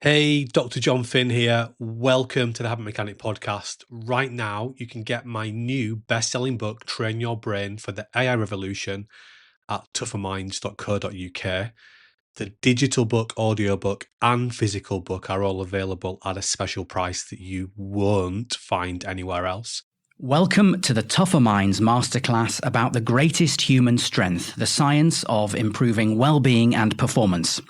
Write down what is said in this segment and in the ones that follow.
Hey, Dr. John Finn here. Welcome to the Habit Mechanic podcast. Right now, you can get my new best-selling book, Train Your Brain for the AI Revolution, at tougherminds.co.uk. The digital book, audiobook, and physical book are all available at a special price that you won't find anywhere else. Welcome to the Tougher Minds Masterclass about the greatest human strength, the science of improving well-being and performance.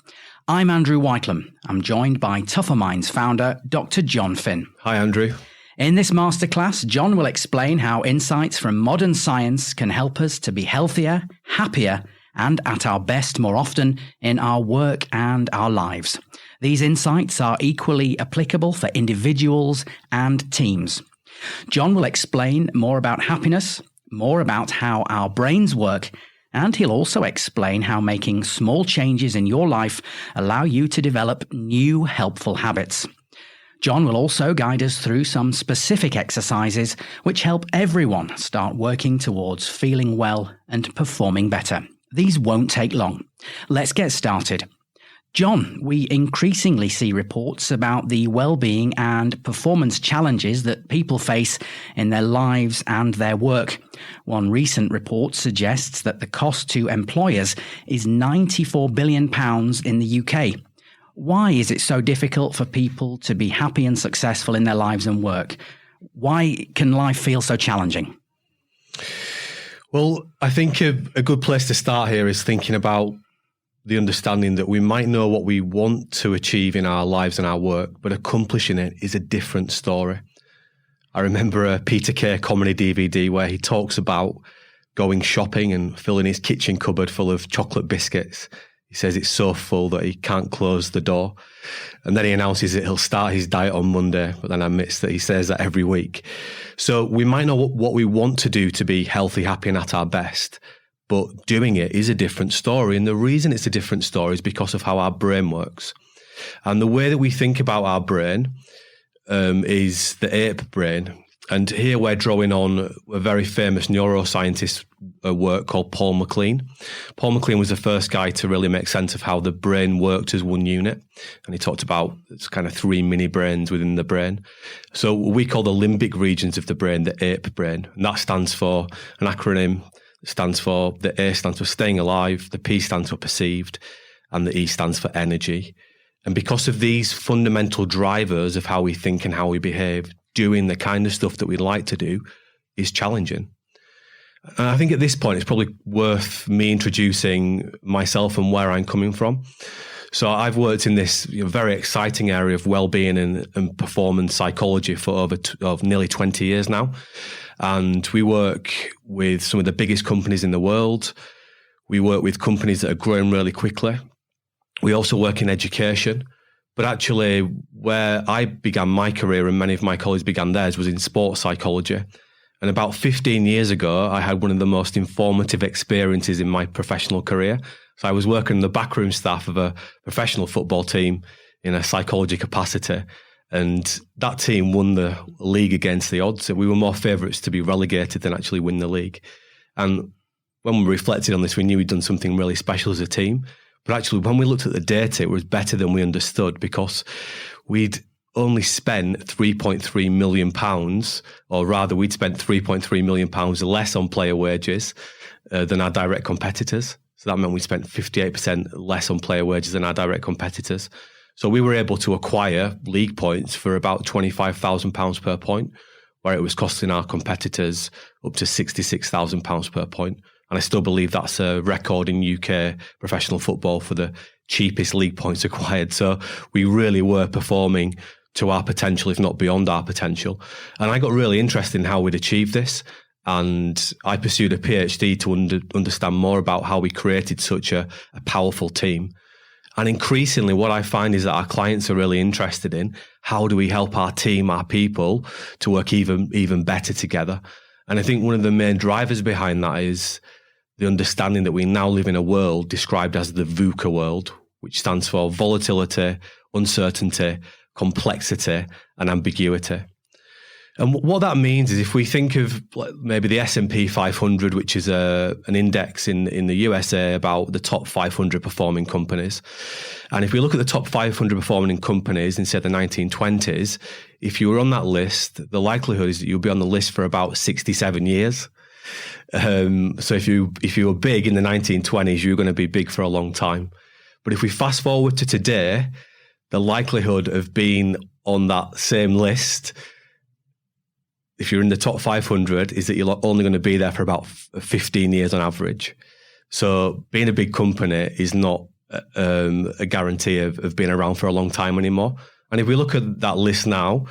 I'm Andrew Whitelam. I'm joined by Tougher Minds founder, Dr. John Finn. Hi, Andrew. In this masterclass, John will explain how insights from modern science can help us to be healthier, happier, and at our best more often in our work and our lives. These insights are equally applicable for individuals and teams. John will explain more about happiness, more about how our brains work, and he'll also explain how making small changes in your life allow you to develop new helpful habits. John will also guide us through some specific exercises which help everyone start working towards feeling well and performing better. These won't take long. Let's get started. John, we increasingly see reports about the well-being and performance challenges that people face in their lives and their work. One recent report suggests that the cost to employers is £94 billion in the UK. Why is it so difficult for people to be happy and successful in their lives and work? Why can life feel so challenging? Well, I think a good place to start here is thinking about the understanding that we might know what we want to achieve in our lives and our work, but accomplishing it is a different story. I remember a Peter Kay comedy DVD where he talks about going shopping and filling his kitchen cupboard full of chocolate biscuits. He says it's so full that he can't close the door. And then he announces that he'll start his diet on Monday, but then admits that he says that every week. So we might know what we want to do to be healthy, happy, and at our best, but doing it is a different story. And the reason it's a different story is because of how our brain works. And the way that we think about our brain is the ape brain. And here we're drawing on a very famous neuroscientist work called Paul MacLean. Paul MacLean was the first guy to really make sense of how the brain worked as one unit. And he talked about it's kind of three mini brains within the brain. So we call the limbic regions of the brain the ape brain. And that stands for an acronym. It stands for, the A stands for staying alive, the P stands for perceived, and the E stands for energy. And because of these fundamental drivers of how we think and how we behave, doing the kind of stuff that we like to do is challenging. And I think at this point, it's probably worth me introducing myself and where I'm coming from. So I've worked in this very exciting area of well-being and performance psychology for over nearly 20 years now. And we work with some of the biggest companies in the world. We work with companies that are growing really quickly. We also work in education. But actually, where I began my career and many of my colleagues began theirs was in sports psychology. And about 15 years ago, I had one of the most informative experiences in my professional career. So I was working in the backroom staff of a professional football team in a psychology capacity. And that team won the league against the odds. We were more favourites to be relegated than actually win the league. And when we reflected on this, we knew we'd done something really special as a team. But actually, when we looked at the data, it was better than we understood because we'd only spent £3.3 million, or rather, we'd spent £3.3 million less on player wages than our direct competitors. So that meant we spent 58% less on player wages than our direct competitors. So we were able to acquire league points for about £25,000 per point, where it was costing our competitors up to £66,000 per point. And I still believe that's a record in UK professional football for the cheapest league points acquired. So we really were performing to our potential, if not beyond our potential. And I got really interested in how we'd achieve this. And I pursued a PhD to understand more about how we created such a powerful team. And increasingly, what I find is that our clients are really interested in how do we help our team, our people, to work even better together. And I think one of the main drivers behind that is the understanding that we now live in a world described as the VUCA world, which stands for volatility, uncertainty, complexity, and ambiguity. And what that means is if we think of maybe the S&P 500, which is an index in the USA about the top 500 performing companies. And if we look at the top 500 performing companies in, say, the 1920s, if you were on that list, the likelihood is that you'll be on the list for about 67 years. So if you were big in the 1920s, you're going to be big for a long time. But if we fast forward to today, the likelihood of being on that same list, if you're in the top 500, is that you're only going to be there for about 15 years on average. So being a big company is not a guarantee of being around for a long time anymore. And if we look at that list now,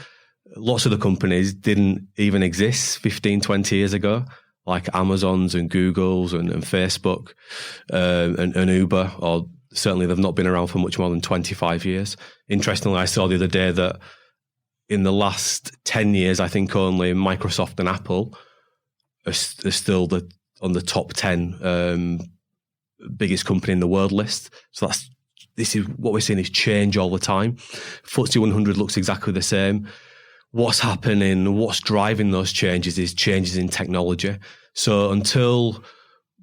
lots of the companies didn't even exist 15, 20 years ago, like Amazon's and Google's and Facebook and Uber, or certainly they've not been around for much more than 25 years. Interestingly, I saw the other day that in the last 10 years, I think only Microsoft and Apple are still on the top 10 biggest company in the world list. So this is what we're seeing is change all the time. FTSE 100 looks exactly the same. What's happening, what's driving those changes is changes in technology. So until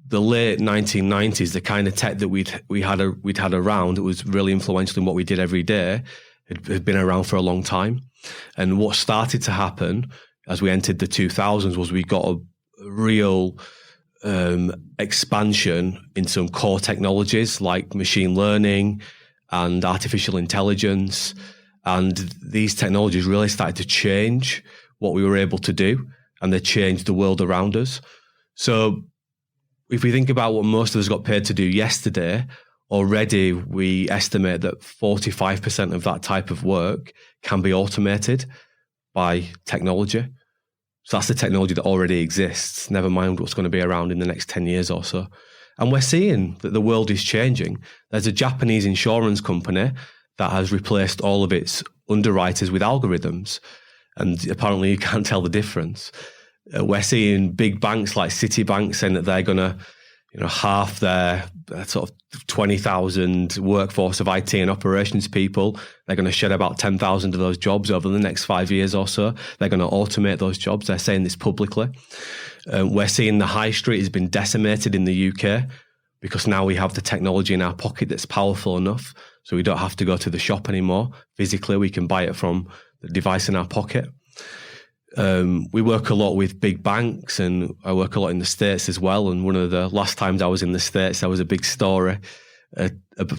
the late 1990s, the kind of tech that we'd had around that was really influential in what we did every day had been around for a long time. And what started to happen as we entered the 2000s was we got a real expansion in some core technologies like machine learning and artificial intelligence. And these technologies really started to change what we were able to do, and they changed the world around us. So if we think about what most of us got paid to do yesterday, already we estimate that 45% of that type of work can be automated by technology. So that's the technology that already exists, never mind what's going to be around in the next 10 years or so. And we're seeing that the world is changing. There's a Japanese insurance company that has replaced all of its underwriters with algorithms. And apparently you can't tell the difference. We're seeing big banks like Citibank saying that they're going to half their sort of 20,000 workforce of IT and operations people. They're going to shed about 10,000 of those jobs over the next 5 years or so. They're going to automate those jobs. They're saying this publicly. We're seeing the high street has been decimated in the UK because now we have the technology in our pocket that's powerful enough so we don't have to go to the shop anymore. Physically, we can buy it from the device in our pocket. We work a lot with big banks, and I work a lot in the States as well. And one of the last times I was in the States, there was a big story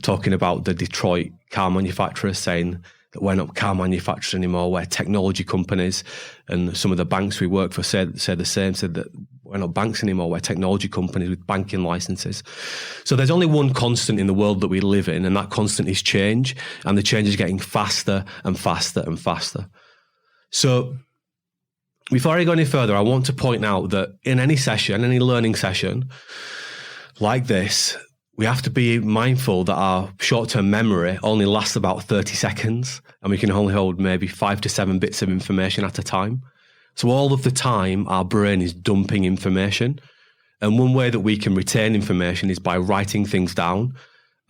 talking about the Detroit car manufacturers saying that we're not car manufacturers anymore, we're technology companies. And some of the banks we work for said the same, said that we're not banks anymore, we're technology companies with banking licenses. So there's only one constant in the world that we live in, and that constant is change. And the change is getting faster and faster and faster. So before I go any further, I want to point out that in any session, any learning session like this, we have to be mindful that our short-term memory only lasts about 30 seconds, and we can only hold maybe 5 to 7 bits of information at a time. So all of the time, our brain is dumping information. And one way that we can retain information is by writing things down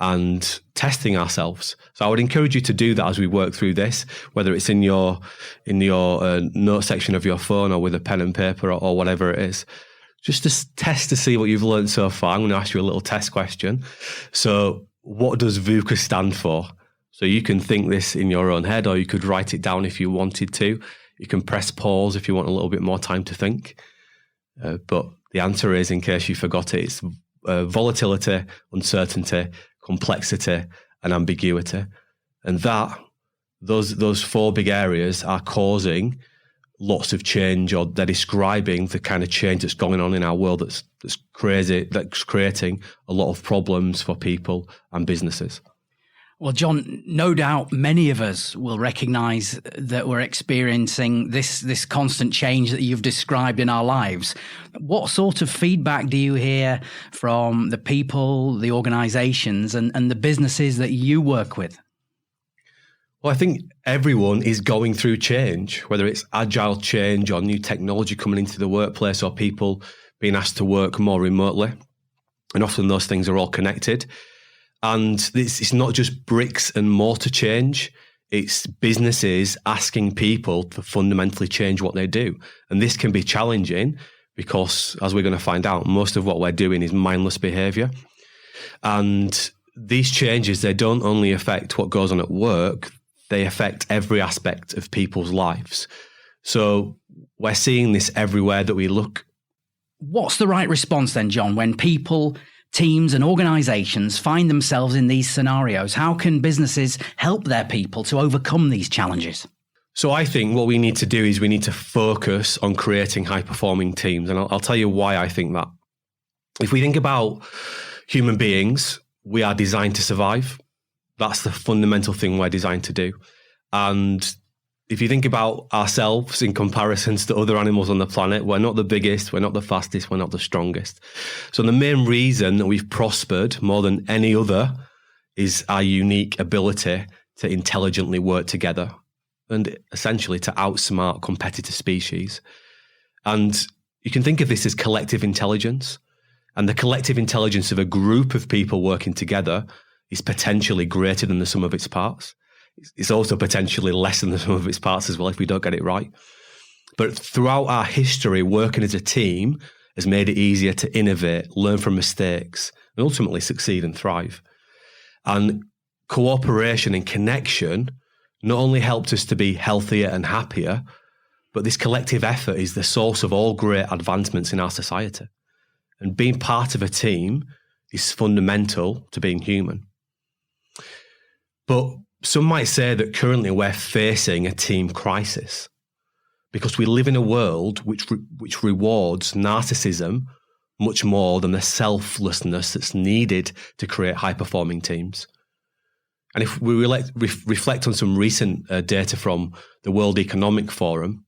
and testing ourselves. So I would encourage you to do that as we work through this, whether it's in your note section of your phone or with a pen and paper or whatever it is, just to test to see what you've learned so far. I'm going to ask you a little test question. So what does VUCA stand for? So you can think this in your own head, or you could write it down if you wanted to. You can press pause if you want a little bit more time to think. But the answer is, in case you forgot it, it's volatility, uncertainty, complexity, and ambiguity. And those 4 big areas are causing lots of change, or they're describing the kind of change that's going on in our world that's crazy, that's creating a lot of problems for people and businesses. Well, John, no doubt many of us will recognize that we're experiencing this constant change that you've described in our lives. What sort of feedback do you hear from the people, the organizations, and the businesses that you work with? Well, I think everyone is going through change, whether it's agile change or new technology coming into the workplace or people being asked to work more remotely. And often those things are all connected. And it's not just bricks and mortar change. It's businesses asking people to fundamentally change what they do. And this can be challenging because, as we're going to find out, most of what we're doing is mindless behavior. And these changes, they don't only affect what goes on at work, they affect every aspect of people's lives. So we're seeing this everywhere that we look. What's the right response then, John, when people, teams and organizations find themselves in these scenarios? How can businesses help their people to overcome these challenges? So I think what we need to do is we need to focus on creating high-performing teams. And I'll tell you why I think that. If we think about human beings, we are designed to survive. That's the fundamental thing we're designed to do. And if you think about ourselves in comparisons to other animals on the planet, we're not the biggest, we're not the fastest, we're not the strongest. So the main reason that we've prospered more than any other is our unique ability to intelligently work together and essentially to outsmart competitor species. And you can think of this as collective intelligence. And the collective intelligence of a group of people working together is potentially greater than the sum of its parts. It's also potentially less than the sum of its parts as well if we don't get it right. But throughout our history, working as a team has made it easier to innovate, learn from mistakes, and ultimately succeed and thrive. And cooperation and connection not only helped us to be healthier and happier, but this collective effort is the source of all great advancements in our society. And being part of a team is fundamental to being human. But some might say that currently we're facing a team crisis because we live in a world which rewards narcissism much more than the selflessness that's needed to create high-performing teams. And if we reflect on some recent data from the World Economic Forum,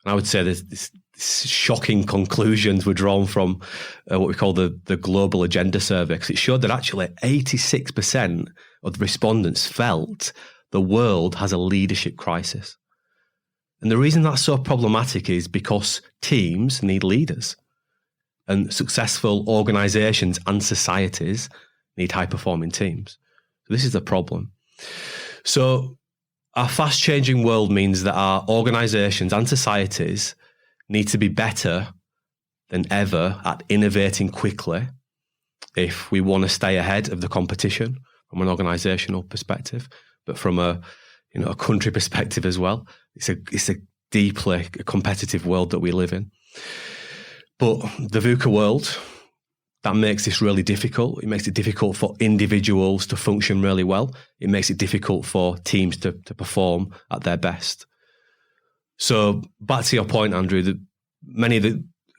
and I would say there's this shocking conclusions were drawn from what we call the Global Agenda Survey, because it showed that actually 86% of the respondents felt the world has a leadership crisis. And the reason that's so problematic is because teams need leaders, and successful organizations and societies need high-performing teams. So this is the problem. So our fast-changing world means that our organizations and societies need to be better than ever at innovating quickly if we want to stay ahead of the competition from an organizational perspective, but from a country perspective as well. It's a deeply competitive world that we live in. But the VUCA world, that makes this really difficult. It makes it difficult for individuals to function really well. It makes it difficult for teams to perform at their best. So back to your point, Andrew, that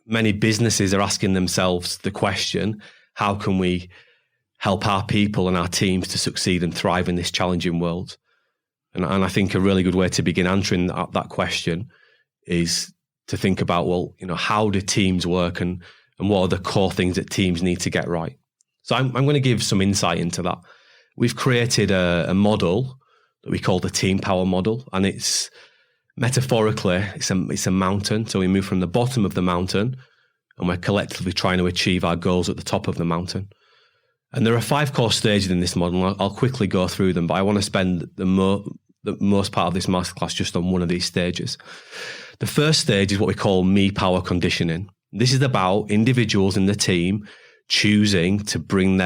many businesses are asking themselves the question, how can we help our people and our teams to succeed and thrive in this challenging world? And I think a really good way to begin answering that question is to think about, how do teams work and what are the core things that teams need to get right? So I'm going to give some insight into that. We've created a model that we call the Team Power Model, and it's metaphorically, it's a mountain. So we move from the bottom of the mountain and we're collectively trying to achieve our goals at the top of the mountain. And there are 5 core stages in this model. I'll quickly go through them, but I want to spend the most part of this masterclass just on one of these stages. The first stage is what we call me power conditioning. This is about individuals in the team choosing to bring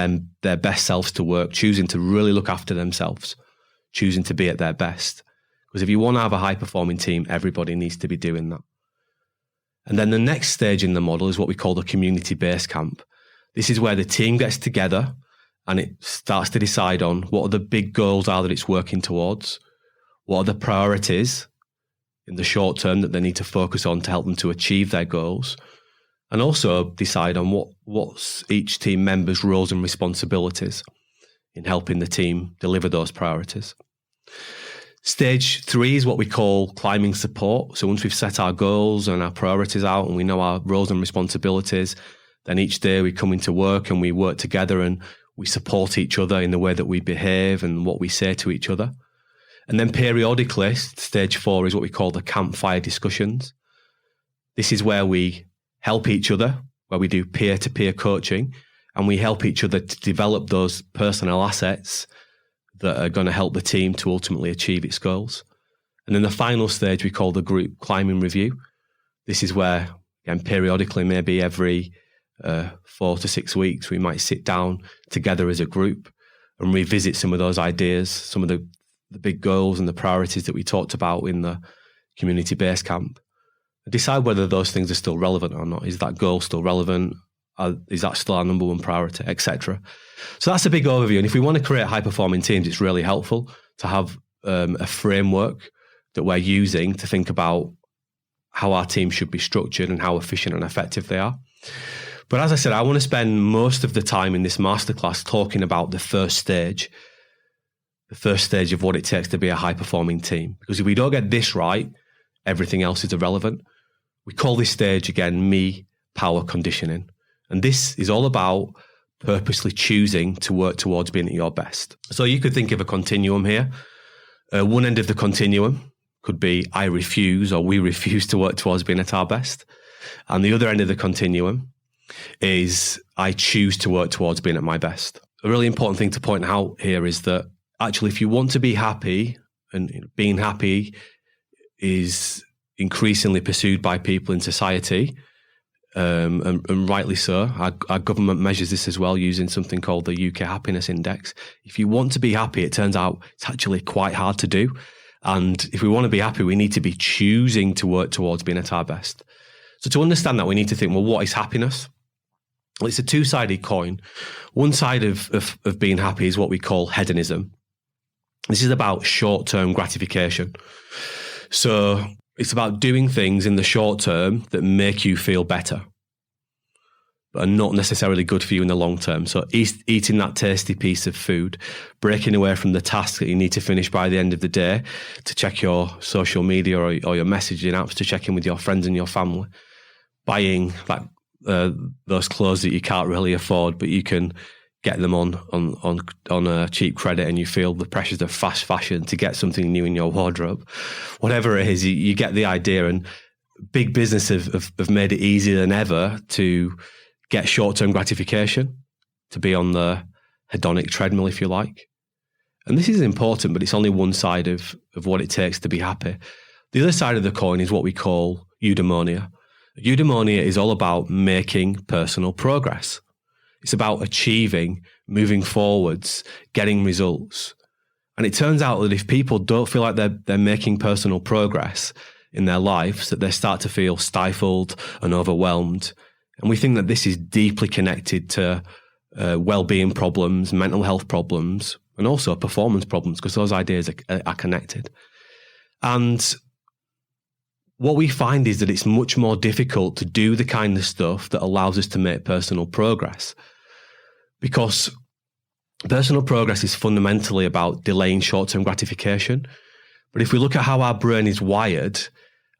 their best selves to work, choosing to really look after themselves, choosing to be at their best. Because if you want to have a high-performing team, everybody needs to be doing that. And then the next stage in the model is what we call the community base camp. This is where the team gets together and it starts to decide on what are the big goals are that it's working towards, what are the priorities in the short term that they need to focus on to help them to achieve their goals, and also decide on what's each team member's roles and responsibilities in helping the team deliver those priorities. Stage 3 is what we call climbing support. So once we've set our goals and our priorities out and we know our roles and responsibilities, then each day we come into work and we work together and we support each other in the way that we behave and what we say to each other. And then periodically, stage 4 is what we call the campfire discussions. This is where we help each other, where we do peer-to-peer coaching, and we help each other to develop those personal assets that are going to help the team to ultimately achieve its goals. And then the final stage we call the group climbing review. This is where, again, periodically, maybe every 4 to 6 weeks, we might sit down together as a group and revisit some of those ideas, some of the big goals and the priorities that we talked about in the community base camp. Decide whether those things are still relevant or not. Is that goal still relevant? Is that still our number one priority, etc.? So that's a big overview. And if we want to create high-performing teams, it's really helpful to have a framework that we're using to think about how our team should be structured and how efficient and effective they are. But as I said, I want to spend most of the time in this masterclass talking about the first stage of what it takes to be a high-performing team. Because if we don't get this right, everything else is irrelevant. We call this stage, again, me power conditioning. And this is all about purposely choosing to work towards being at your best. So you could think of a continuum here. One end of the continuum could be I refuse or we refuse to work towards being at our best. And the other end of the continuum is I choose to work towards being at my best. A really important thing to point out here is that actually if you want to be happy, and being happy is increasingly pursued by people in society, and rightly so. Our government measures this as well using something called the UK Happiness Index. If you want to be happy, it turns out it's actually quite hard to do. And if we want to be happy, we need to be choosing to work towards being at our best. So to understand that, we need to think, well, what is happiness? Well, it's a two-sided coin. One side of being happy is what we call hedonism. This is about short-term gratification. So it's about doing things in the short term that make you feel better, but are not necessarily good for you in the long term. So eating that tasty piece of food, breaking away from the task that you need to finish by the end of the day to check your social media or your messaging apps, to check in with your friends and your family, buying those clothes that you can't really afford, but you can get them on a cheap credit, and you feel the pressures of fast fashion to get something new in your wardrobe. Whatever it is, you get the idea. And big business have made it easier than ever to get short-term gratification, to be on the hedonic treadmill, if you like. And this is important, but it's only one side of what it takes to be happy. The other side of the coin is what we call eudaimonia. Eudaimonia is all about making personal progress. It's about achieving, moving forwards, getting results. And it turns out that if people don't feel like they're making personal progress in their lives, that they start to feel stifled and overwhelmed. And we think that this is deeply connected to well-being problems, mental health problems, and also performance problems, because those ideas are connected. And what we find is that it's much more difficult to do the kind of stuff that allows us to make personal progress, because personal progress is fundamentally about delaying short-term gratification. But if we look at how our brain is wired,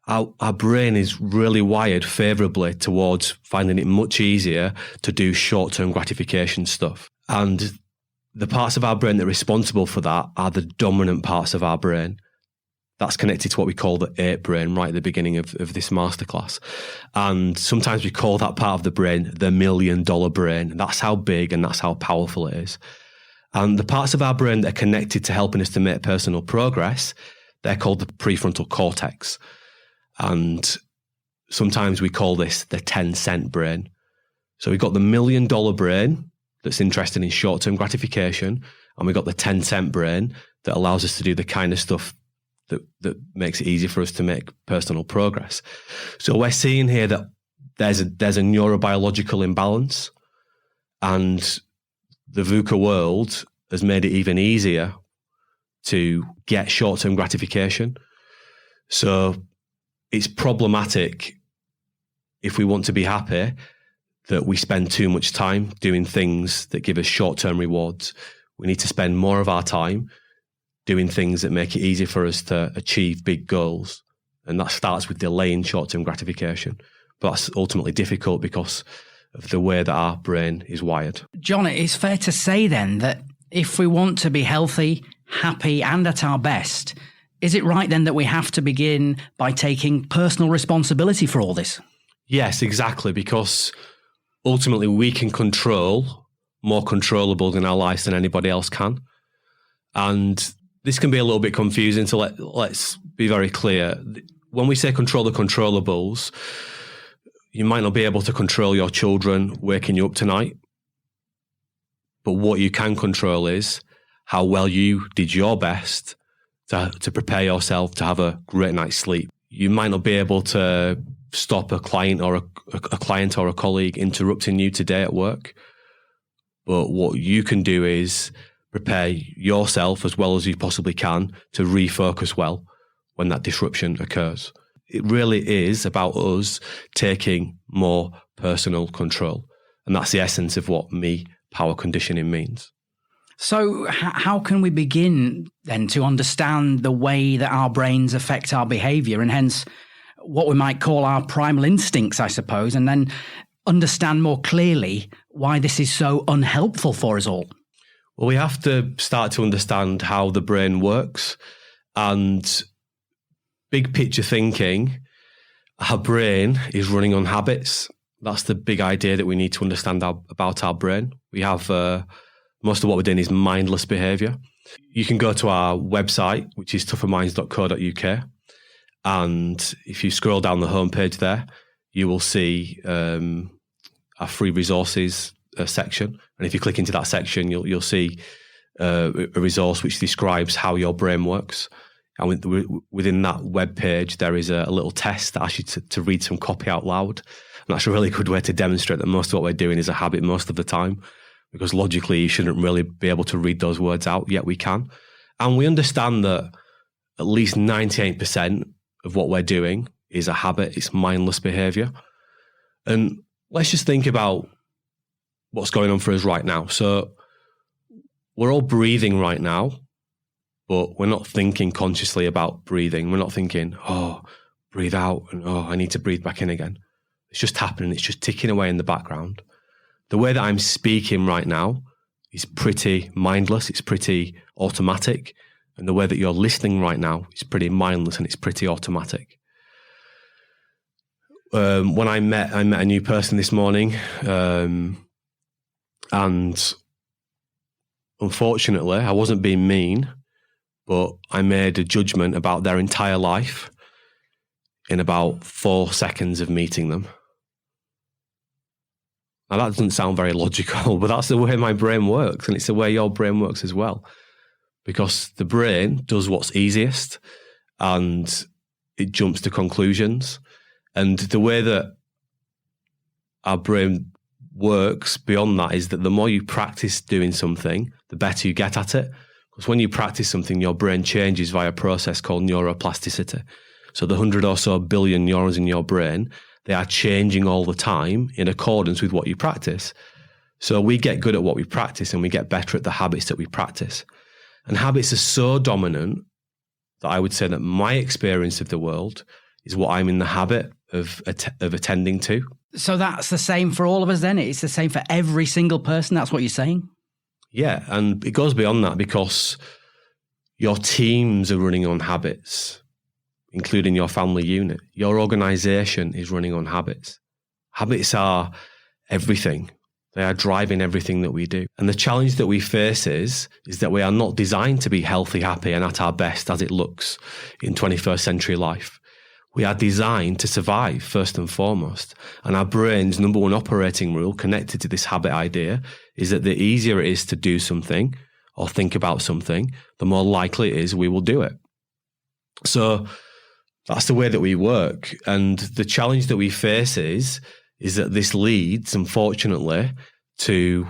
our brain is really wired favorably towards finding it much easier to do short-term gratification stuff. And the parts of our brain that are responsible for that are the dominant parts of our brain. That's connected to what we call the ape brain right at the beginning of this masterclass. And sometimes we call that part of the brain the $1 million brain. That's how big and that's how powerful it is. And the parts of our brain that are connected to helping us to make personal progress, they're called the prefrontal cortex. And sometimes we call this the 10-cent brain. So we've got the $1 million brain that's interested in short-term gratification, and we've got the 10-cent brain that allows us to do the kind of stuff that makes it easy for us to make personal progress. So we're seeing here that there's a neurobiological imbalance, and the VUCA world has made it even easier to get short-term gratification. So it's problematic if we want to be happy that we spend too much time doing things that give us short-term rewards. We need to spend more of our time doing things that make it easy for us to achieve big goals. And that starts with delaying short-term gratification. But that's ultimately difficult because of the way that our brain is wired. John, it's fair to say then that if we want to be healthy, happy, and at our best, is it right then that we have to begin by taking personal responsibility for all this? Yes, exactly, because ultimately we can control more controllables in our lives than anybody else can. And this can be a little bit confusing, so let's be very clear. When we say control the controllables, you might not be able to control your children waking you up tonight, but what you can control is how well you did your best to prepare yourself to have a great night's sleep. You might not be able to stop a client or a colleague interrupting you today at work, but what you can do is prepare yourself as well as you possibly can to refocus well when that disruption occurs. It really is about us taking more personal control. And that's the essence of what power conditioning means. So how can we begin then to understand the way that our brains affect our behavior, and hence what we might call our primal instincts, I suppose, and then understand more clearly why this is so unhelpful for us all? Well, we have to start to understand how the brain works, and big picture thinking, our brain is running on habits. That's the big idea that we need to understand about our brain. We have most of what we're doing is mindless behavior. You can go to our website, which is tougherminds.co.uk. And if you scroll down the homepage there, you will see our free resources section. And if you click into that section, you'll see a resource which describes how your brain works. And within that web page, there is a little test that asks you to read some copy out loud. And that's a really good way to demonstrate that most of what we're doing is a habit most of the time, because logically you shouldn't really be able to read those words out, yet we can. And we understand that at least 98% of what we're doing is a habit, it's mindless behavior. And let's just think about what's going on for us right now. So we're all breathing right now, but we're not thinking consciously about breathing. We're not thinking, oh, breathe out, and oh, I need to breathe back in again. It's just happening. It's just ticking away in the background. The way that I'm speaking right now is pretty mindless. It's pretty automatic. And the way that you're listening right now is pretty mindless and it's pretty automatic. When I met a new person this morning, and unfortunately, I wasn't being mean, but I made a judgment about their entire life in about 4 seconds of meeting them. Now, that doesn't sound very logical, but that's the way my brain works, and it's the way your brain works as well. Because the brain does what's easiest, and it jumps to conclusions. And the way that our brain works beyond that is that the more you practice doing something, the better you get at it. Because when you practice something, your brain changes via a process called neuroplasticity. So the 100 or so billion neurons in your brain, they are changing all the time in accordance with what you practice. So we get good at what we practice and we get better at the habits that we practice. And habits are so dominant that I would say that my experience of the world is what I'm in the habit of attending to. So that's the same for all of us then? It's the same for every single person? That's what you're saying? Yeah, and it goes beyond that because your teams are running on habits, including your family unit. Your organization is running on habits. Habits are everything. They are driving everything that we do. And the challenge that we face is that we are not designed to be healthy, happy, and at our best as it looks in 21st century life. We are designed to survive first and foremost. And our brain's number one operating rule connected to this habit idea is that the easier it is to do something or think about something, the more likely it is we will do it. So that's the way that we work. And the challenge that we face is that this leads, unfortunately, to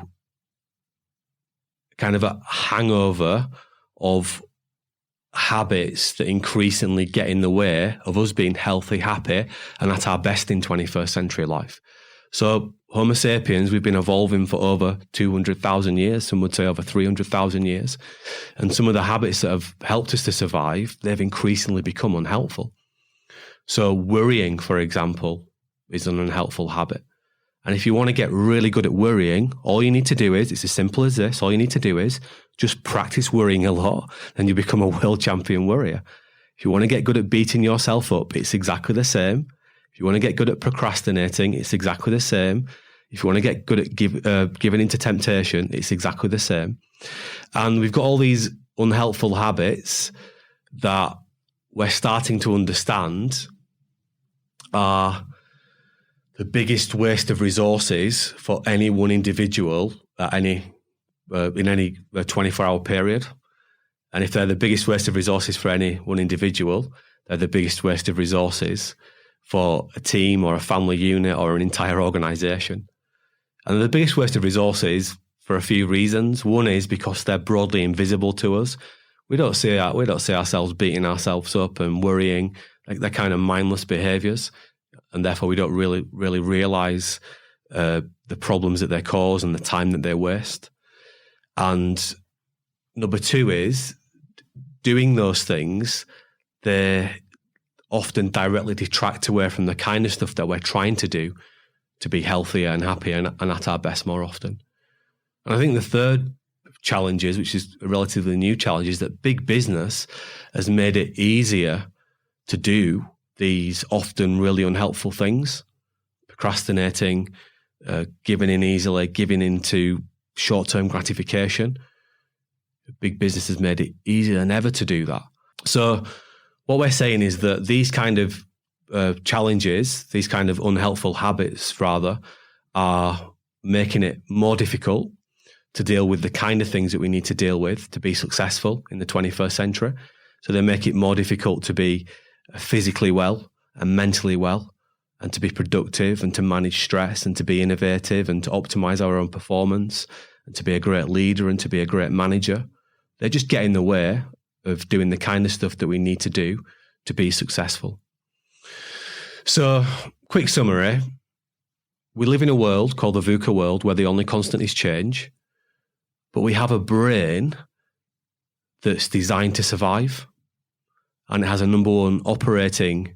kind of a hangover of habits that increasingly get in the way of us being healthy, happy, and at our best in 21st century life. So Homo sapiens, we've been evolving for over 200,000 years, some would say over 300,000 years. And some of the habits that have helped us to survive, they've increasingly become unhelpful. So worrying, for example, is an unhelpful habit. And if you want to get really good at worrying, all you need to do is, it's as simple as this, all you need to do is just practice worrying a lot, and you become a world champion worrier. If you want to get good at beating yourself up, it's exactly the same. If you want to get good at procrastinating, it's exactly the same. If you want to get good at giving into temptation, it's exactly the same. And we've got all these unhelpful habits that we're starting to understand are the biggest waste of resources for any one individual at in any 24-hour period. And if they're the biggest waste of resources for any one individual, they're the biggest waste of resources for a team or a family unit or an entire organization. And they're the biggest waste of resources for a few reasons. One is because they're broadly invisible to us. We don't see ourselves beating ourselves up and worrying. Like, they're kind of mindless behaviors, and therefore we don't really realize the problems that they cause and the time that they waste. And number two is, doing those things, they often directly detract away from the kind of stuff that we're trying to do to be healthier and happier and at our best more often. And I think the third challenge is, which is a relatively new challenge, is that big business has made it easier to do these often really unhelpful things: procrastinating, giving in easily, giving into short-term gratification. Big business has made it easier than ever to do that. So what we're saying is that these kind of challenges, these kind of unhelpful habits rather, are making it more difficult to deal with the kind of things that we need to deal with to be successful in the 21st century. So they make it more difficult to be physically well and mentally well, and to be productive and to manage stress and to be innovative and to optimize our own performance and to be a great leader and to be a great manager. They just get in the way of doing the kind of stuff that we need to do to be successful. So, quick summary. We live in a world called the VUCA world, where the only constant is change, but we have a brain that's designed to survive, and it has a number one operating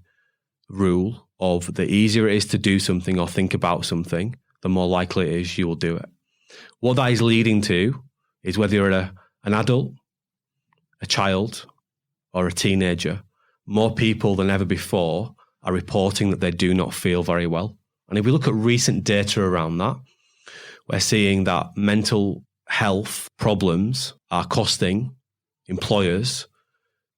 rule of: the easier it is to do something or think about something, the more likely it is you will do it. What that is leading to is, whether you're an adult, a child, or a teenager, more people than ever before are reporting that they do not feel very well. And if we look at recent data around that, we're seeing that mental health problems are costing employers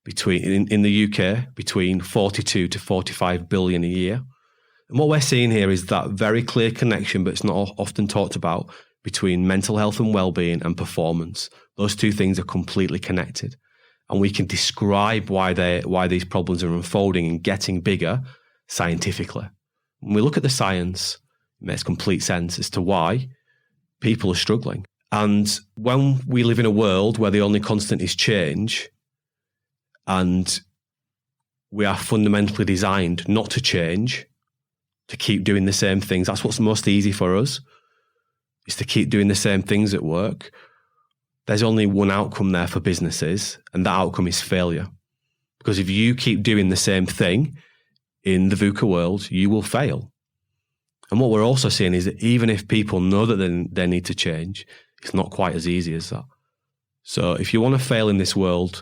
in the UK between 42 to 45 billion a year. And what we're seeing here is that very clear connection, but it's not often talked about, between mental health and well-being and performance. Those two things are completely connected. And we can describe why these problems are unfolding and getting bigger scientifically. When we look at the science, it makes complete sense as to why people are struggling. And when we live in a world where the only constant is change, and we are fundamentally designed not to change, to keep doing the same things, that's what's most easy for us, is to keep doing the same things at work. There's only one outcome there for businesses, and that outcome is failure. Because if you keep doing the same thing in the VUCA world, you will fail. And what we're also seeing is that even if people know that they need to change, it's not quite as easy as that. So if you want to fail in this world,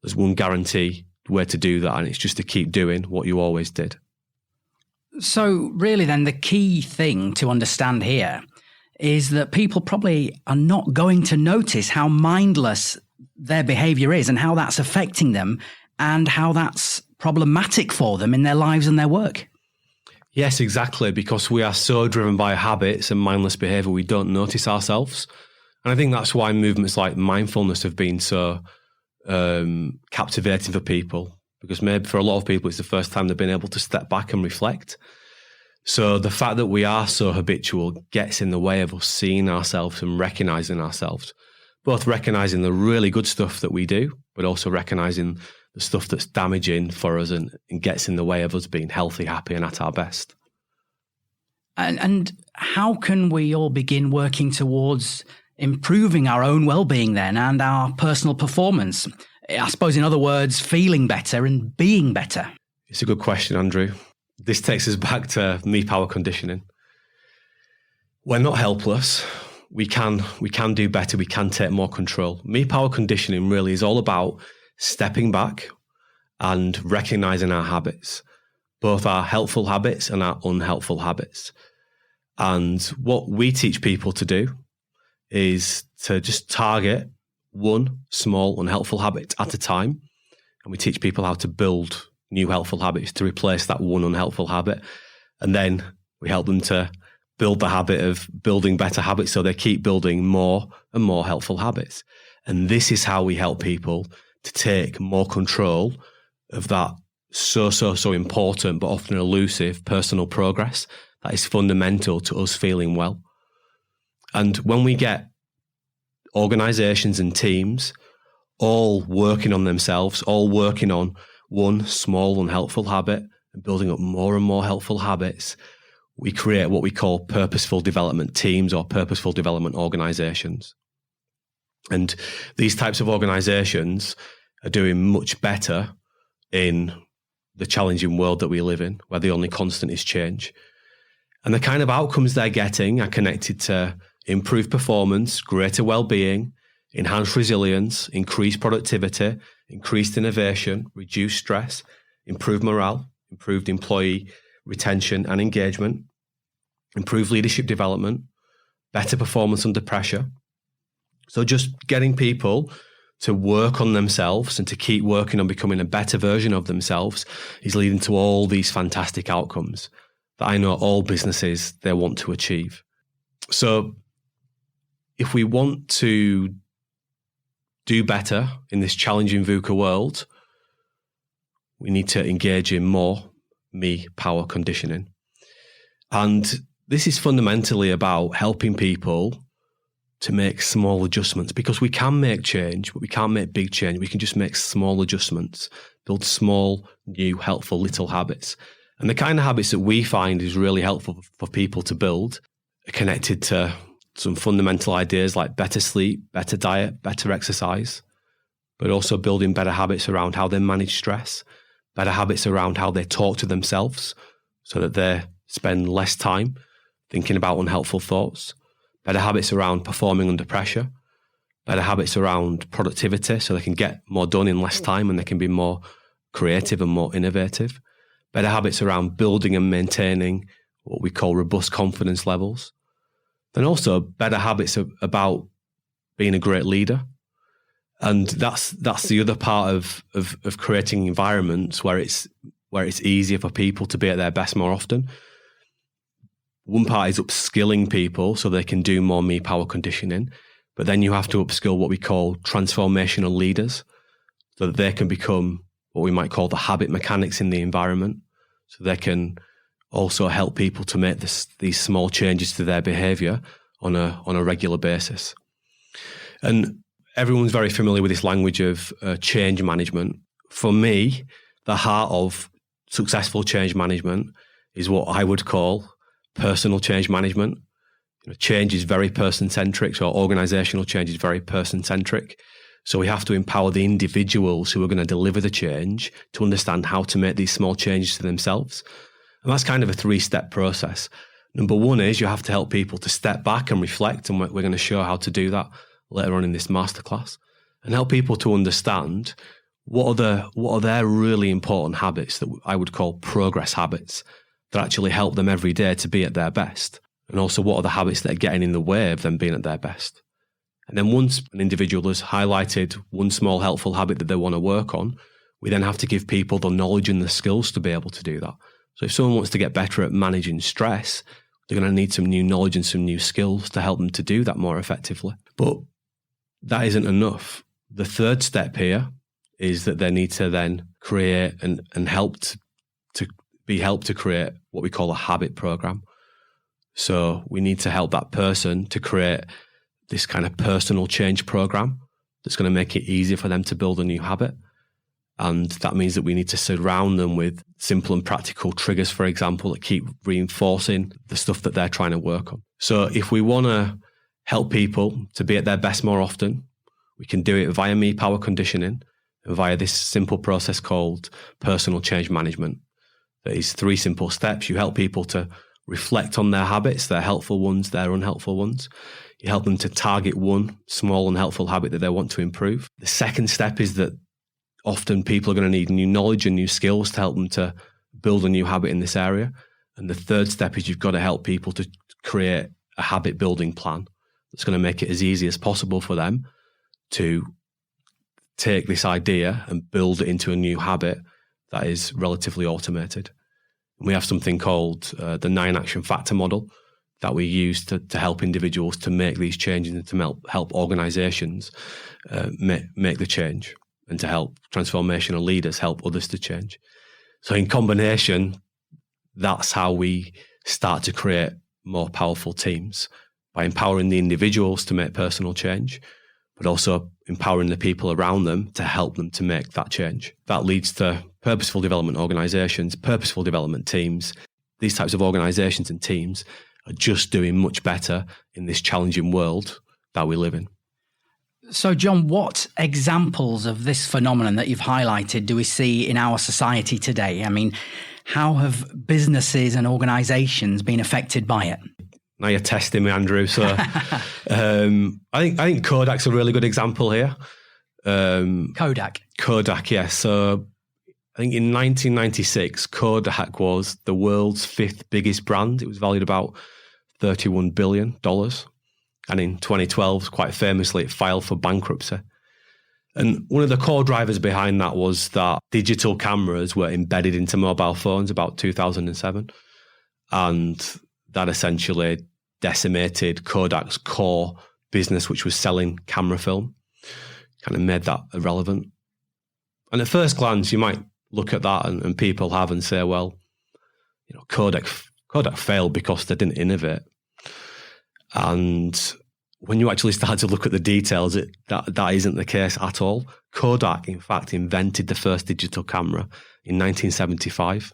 there's one guarantee way to do that, and it's just to keep doing what you always did. So really then, the key thing to understand here is that people probably are not going to notice how mindless their behavior is and how that's affecting them and how that's problematic for them in their lives and their work. Yes, exactly, because we are so driven by habits and mindless behavior, we don't notice ourselves. And I think that's why movements like mindfulness have been so captivating for people, because maybe for a lot of people it's the first time they've been able to step back and reflect. So the fact that we are so habitual gets in the way of us seeing ourselves and recognizing ourselves, both recognizing the really good stuff that we do, but also recognizing the stuff that's damaging for us and gets in the way of us being healthy, happy, and at our best. And how can we all begin working towards improving our own well-being then and our personal performance? I suppose, in other words, feeling better and being better. It's a good question, Andrew. This takes us back to me-power conditioning. We're not helpless. We can do better. We can take more control. Me-power conditioning really is all about stepping back and recognizing our habits, both our helpful habits and our unhelpful habits. And what we teach people to do is to just target one small unhelpful habit at a time. And we teach people how to build new helpful habits to replace that one unhelpful habit. And then we help them to build the habit of building better habits so they keep building more and more helpful habits. And this is how we help people to take more control of that so important but often elusive personal progress that is fundamental to us feeling well. And when we get organizations and teams all working on themselves, all working on one small unhelpful habit and building up more and more helpful habits, we create what we call purposeful development teams or purposeful development organizations. And these types of organizations are doing much better in the challenging world that we live in, where the only constant is change. And the kind of outcomes they're getting are connected to improved performance, greater well-being, enhanced resilience, increased productivity, increased innovation, reduced stress, improved morale, improved employee retention and engagement, improved leadership development, better performance under pressure. So just getting people to work on themselves and to keep working on becoming a better version of themselves is leading to all these fantastic outcomes that I know all businesses, they want to achieve. So if we want to do better in this challenging VUCA world, we need to engage in more me power conditioning. And this is fundamentally about helping people to make small adjustments, because we can make change, but we can't make big change. We can just make small adjustments, build small, new, helpful little habits. And the kind of habits that we find is really helpful for people to build are connected to some fundamental ideas like better sleep, better diet, better exercise, but also building better habits around how they manage stress, better habits around how they talk to themselves so that they spend less time thinking about unhelpful thoughts, better habits around performing under pressure, better habits around productivity so they can get more done in less time and they can be more creative and more innovative, better habits around building and maintaining what we call robust confidence levels, then also better habits about being a great leader. And that's the other part of creating environments where it's easier for people to be at their best more often. One part is upskilling people so they can do more me power conditioning, but then you have to upskill what we call transformational leaders so that they can become what we might call the habit mechanics in the environment, so they can also help people to make these small changes to their behavior on a regular basis. And everyone's very familiar with this language of change management. For me, the heart of successful change management is what I would call personal change management. Change is very person-centric, so organizational change is very person-centric. So we have to empower the individuals who are going to deliver the change to understand how to make these small changes to themselves. And that's kind of a 3-step process. Number one is you have to help people to step back and reflect, and we're going to show how to do that later on in this masterclass, and help people to understand what are their really important habits that I would call progress habits that actually help them every day to be at their best. And also what are the habits that are getting in the way of them being at their best. And then once an individual has highlighted one small helpful habit that they want to work on, we then have to give people the knowledge and the skills to be able to do that. So if someone wants to get better at managing stress, they're going to need some new knowledge and some new skills to help them to do that more effectively. But that isn't enough. The third step here is that they need to then create and help to be helped to create what we call a habit program. So we need to help that person to create this kind of personal change program that's going to make it easier for them to build a new habit. And that means that we need to surround them with simple and practical triggers, for example, that keep reinforcing the stuff that they're trying to work on. So if we want to help people to be at their best more often, we can do it via me power conditioning and via this simple process called personal change management. That is 3 simple steps. You help people to reflect on their habits, their helpful ones, their unhelpful ones. You help them to target one small unhelpful habit that they want to improve. The second step is that often people are going to need new knowledge and new skills to help them to build a new habit in this area. And the third step is you've got to help people to create a habit building plan that's going to make it as easy as possible for them to take this idea and build it into a new habit that is relatively automated. We have something called the 9 action factor model that we use to help individuals to make these changes and to help organizations make the change, and to help transformational leaders help others to change. So in combination, that's how we start to create more powerful teams, by empowering the individuals to make personal change, but also empowering the people around them to help them to make that change. That leads to purposeful development organizations, purposeful development teams. These types of organizations and teams are just doing much better in this challenging world that we live in. So, John, what examples of this phenomenon that you've highlighted do we see in our society today? I mean, how have businesses and organizations been affected by it? Now you're testing me, Andrew. So I think Kodak's a really good example here. Kodak, yeah. So I think in 1996, Kodak was the world's 5th biggest brand. It was valued about $31 billion. And in 2012, quite famously, it filed for bankruptcy. And one of the core drivers behind that was that digital cameras were embedded into mobile phones about 2007. And that essentially decimated Kodak's core business, which was selling camera film. Kind of made that irrelevant. And at first glance, you might look at that and people have and say, well, Kodak failed because they didn't innovate. And when you actually start to look at the details, that isn't the case at all. Kodak, in fact, invented the first digital camera in 1975.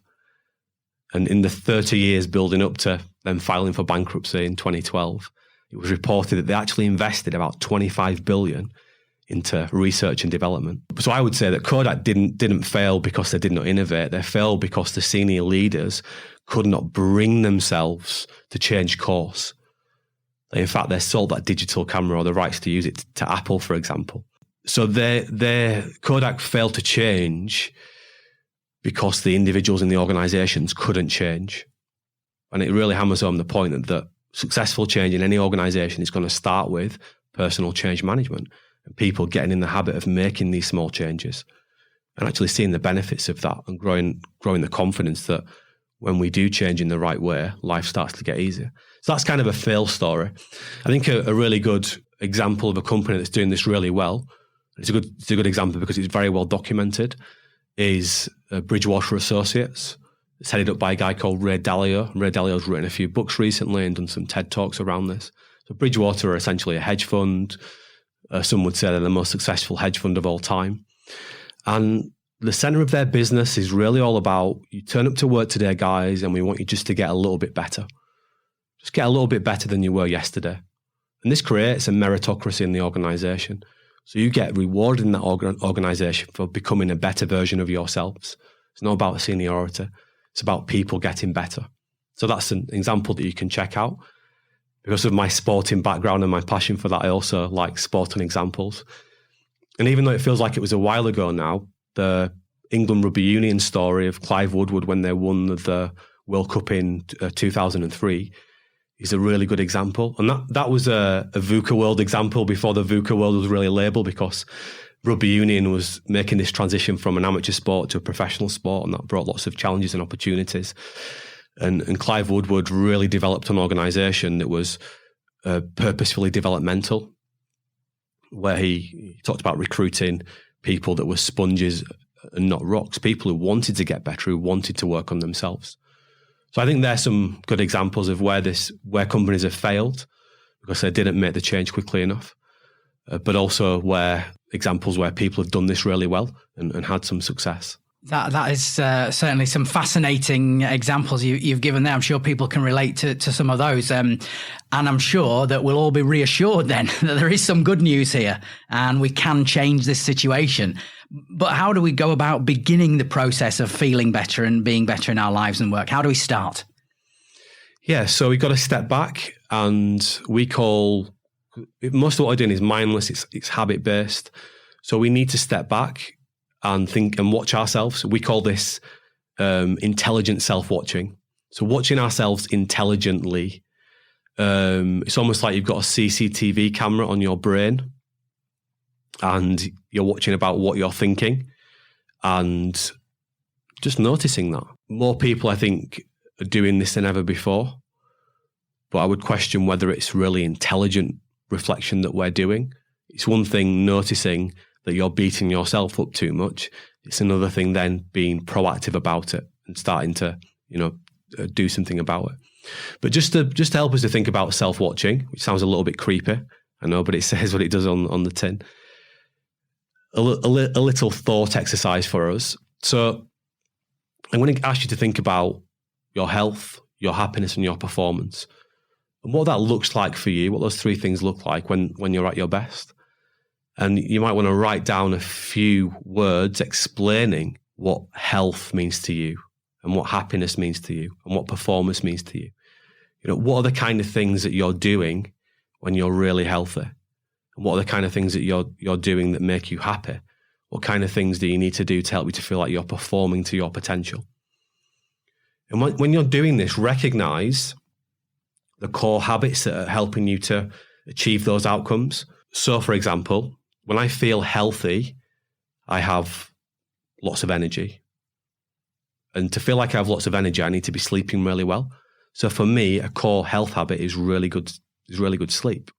And in the 30 years building up to them filing for bankruptcy in 2012, it was reported that they actually invested about $25 billion into research and development. So I would say that Kodak didn't fail because they did not innovate. They failed because the senior leaders could not bring themselves to change course. In fact, they sold that digital camera or the rights to use it to Apple, for example. So Kodak failed to change because the individuals in the organizations couldn't change. And it really hammers home the point that successful change in any organization is going to start with personal change management and people getting in the habit of making these small changes and actually seeing the benefits of that and growing the confidence that when we do change in the right way, life starts to get easier. So that's kind of a fail story. I think a really good example of a company that's doing this really well, it's a good example because it's very well documented, is Bridgewater Associates. It's headed up by a guy called Ray Dalio. Ray Dalio's written a few books recently and done some TED Talks around this. So Bridgewater are essentially a hedge fund. Some would say they're the most successful hedge fund of all time. And the center of their business is really all about, you turn up to work today, guys, and we want you just to get a little bit better. Just get a little bit better than you were yesterday. And this creates a meritocracy in the organization. So you get rewarded in that organization for becoming a better version of yourselves. It's not about seniority. It's about people getting better. So that's an example that you can check out. Because of my sporting background and my passion for that, I also like sporting examples. And even though it feels like it was a while ago now, the England Rugby Union story of Clive Woodward when they won the World Cup in 2003 is a really good example. And that was a VUCA World example before the VUCA World was really labelled, because rugby union was making this transition from an amateur sport to a professional sport, and that brought lots of challenges and opportunities. And Clive Woodward really developed an organisation that was purposefully developmental, where he talked about recruiting people that were sponges and not rocks, people who wanted to get better, who wanted to work on themselves. So I think there's some good examples of where companies have failed because they didn't make the change quickly enough, but also examples where people have done this really well and had some success. That is certainly some fascinating examples you've given there. I'm sure people can relate to some of those. And I'm sure that we'll all be reassured then that there is some good news here and we can change this situation. But how do we go about beginning the process of feeling better and being better in our lives and work? How do we start? Yeah, so we've got to step back, and most of what we're doing is mindless, it's habit-based. So we need to step back and think and watch ourselves. We call this intelligent self-watching. So watching ourselves intelligently, it's almost like you've got a CCTV camera on your brain, and you're watching about what you're thinking and just noticing that. More people, I think, are doing this than ever before, but I would question whether it's really intelligent reflection that we're doing. It's one thing noticing that you're beating yourself up too much. It's another thing then being proactive about it and starting to, do something about it. But just to help us to think about self-watching, which sounds a little bit creepy, I know, but it says what it does on the tin. A little thought exercise for us. So I'm going to ask you to think about your health, your happiness, and your performance, and what that looks like for you, what those three things look like when you're at your best. And you might want to write down a few words explaining what health means to you and what happiness means to you and what performance means to you. What are the kind of things that you're doing when you're really healthy? And what are the kind of things that you're doing that make you happy? What kind of things do you need to do to help you to feel like you're performing to your potential? And when you're doing this, recognize the core habits that are helping you to achieve those outcomes. So, for example, when I feel healthy, I have lots of energy. And to feel like I have lots of energy, I need to be sleeping really well. So for me, a core health habit is really good sleep.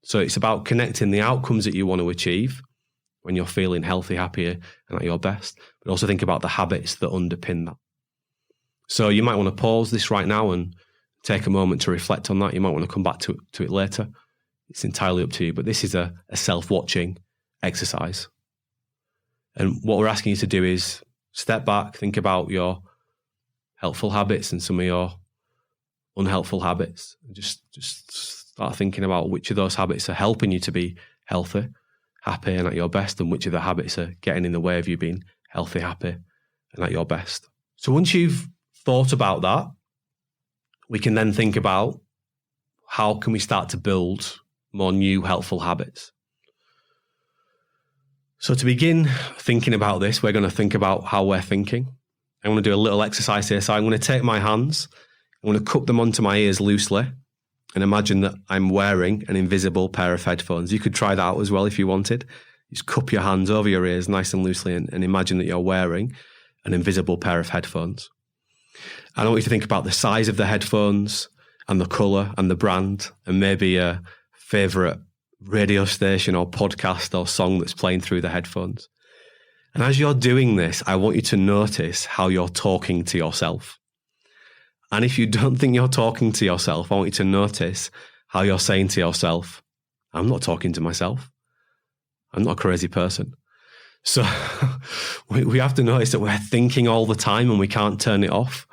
So it's about connecting the outcomes that you want to achieve when you're feeling healthy, happier, and at your best, but also think about the habits that underpin that. So you might want to pause this right now and take a moment to reflect on that. You might want to come back to it later. It's entirely up to you, but this is a self-watching exercise. And what we're asking you to do is step back, think about your helpful habits and some of your unhelpful habits. Just start thinking about which of those habits are helping you to be healthy, happy, and at your best, and which of the habits are getting in the way of you being healthy, happy, and at your best. So once you've thought about that, we can then think about how can we start to build more new helpful habits. So to begin thinking about this, we're going to think about how we're thinking. I'm going to do a little exercise here. So I'm going to take my hands, I'm going to cup them onto my ears loosely and imagine that I'm wearing an invisible pair of headphones. You could try that out as well if you wanted. Just cup your hands over your ears nice and loosely and imagine that you're wearing an invisible pair of headphones. And I want you to think about the size of the headphones and the colour and the brand and maybe a favourite radio station or podcast or song that's playing through the headphones. And as you're doing this, I want you to notice how you're talking to yourself. And if you don't think you're talking to yourself, I want you to notice how you're saying to yourself, I'm not talking to myself. I'm not a crazy person. So we have to notice that we're thinking all the time and we can't turn it off.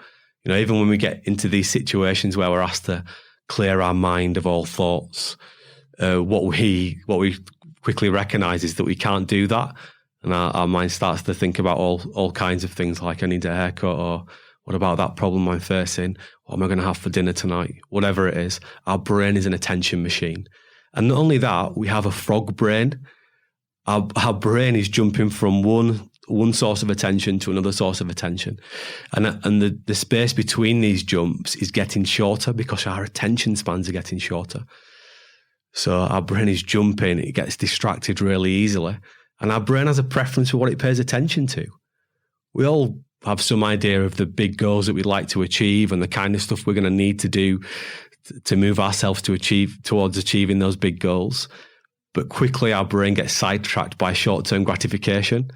Even when we get into these situations where we're asked to clear our mind of all thoughts, what we quickly recognize is that we can't do that. And our mind starts to think about all kinds of things like I need a haircut, or what about that problem I'm facing? What am I going to have for dinner tonight? Whatever it is, our brain is an attention machine. And not only that, we have a frog brain. Our brain is jumping from one source of attention to another source of attention. And the space between these jumps is getting shorter because our attention spans are getting shorter. So our brain is jumping, it gets distracted really easily. And our brain has a preference for what it pays attention to. We all have some idea of the big goals that we'd like to achieve and the kind of stuff we're going to need to do to move ourselves towards achieving those big goals. But quickly our brain gets sidetracked by short-term gratification,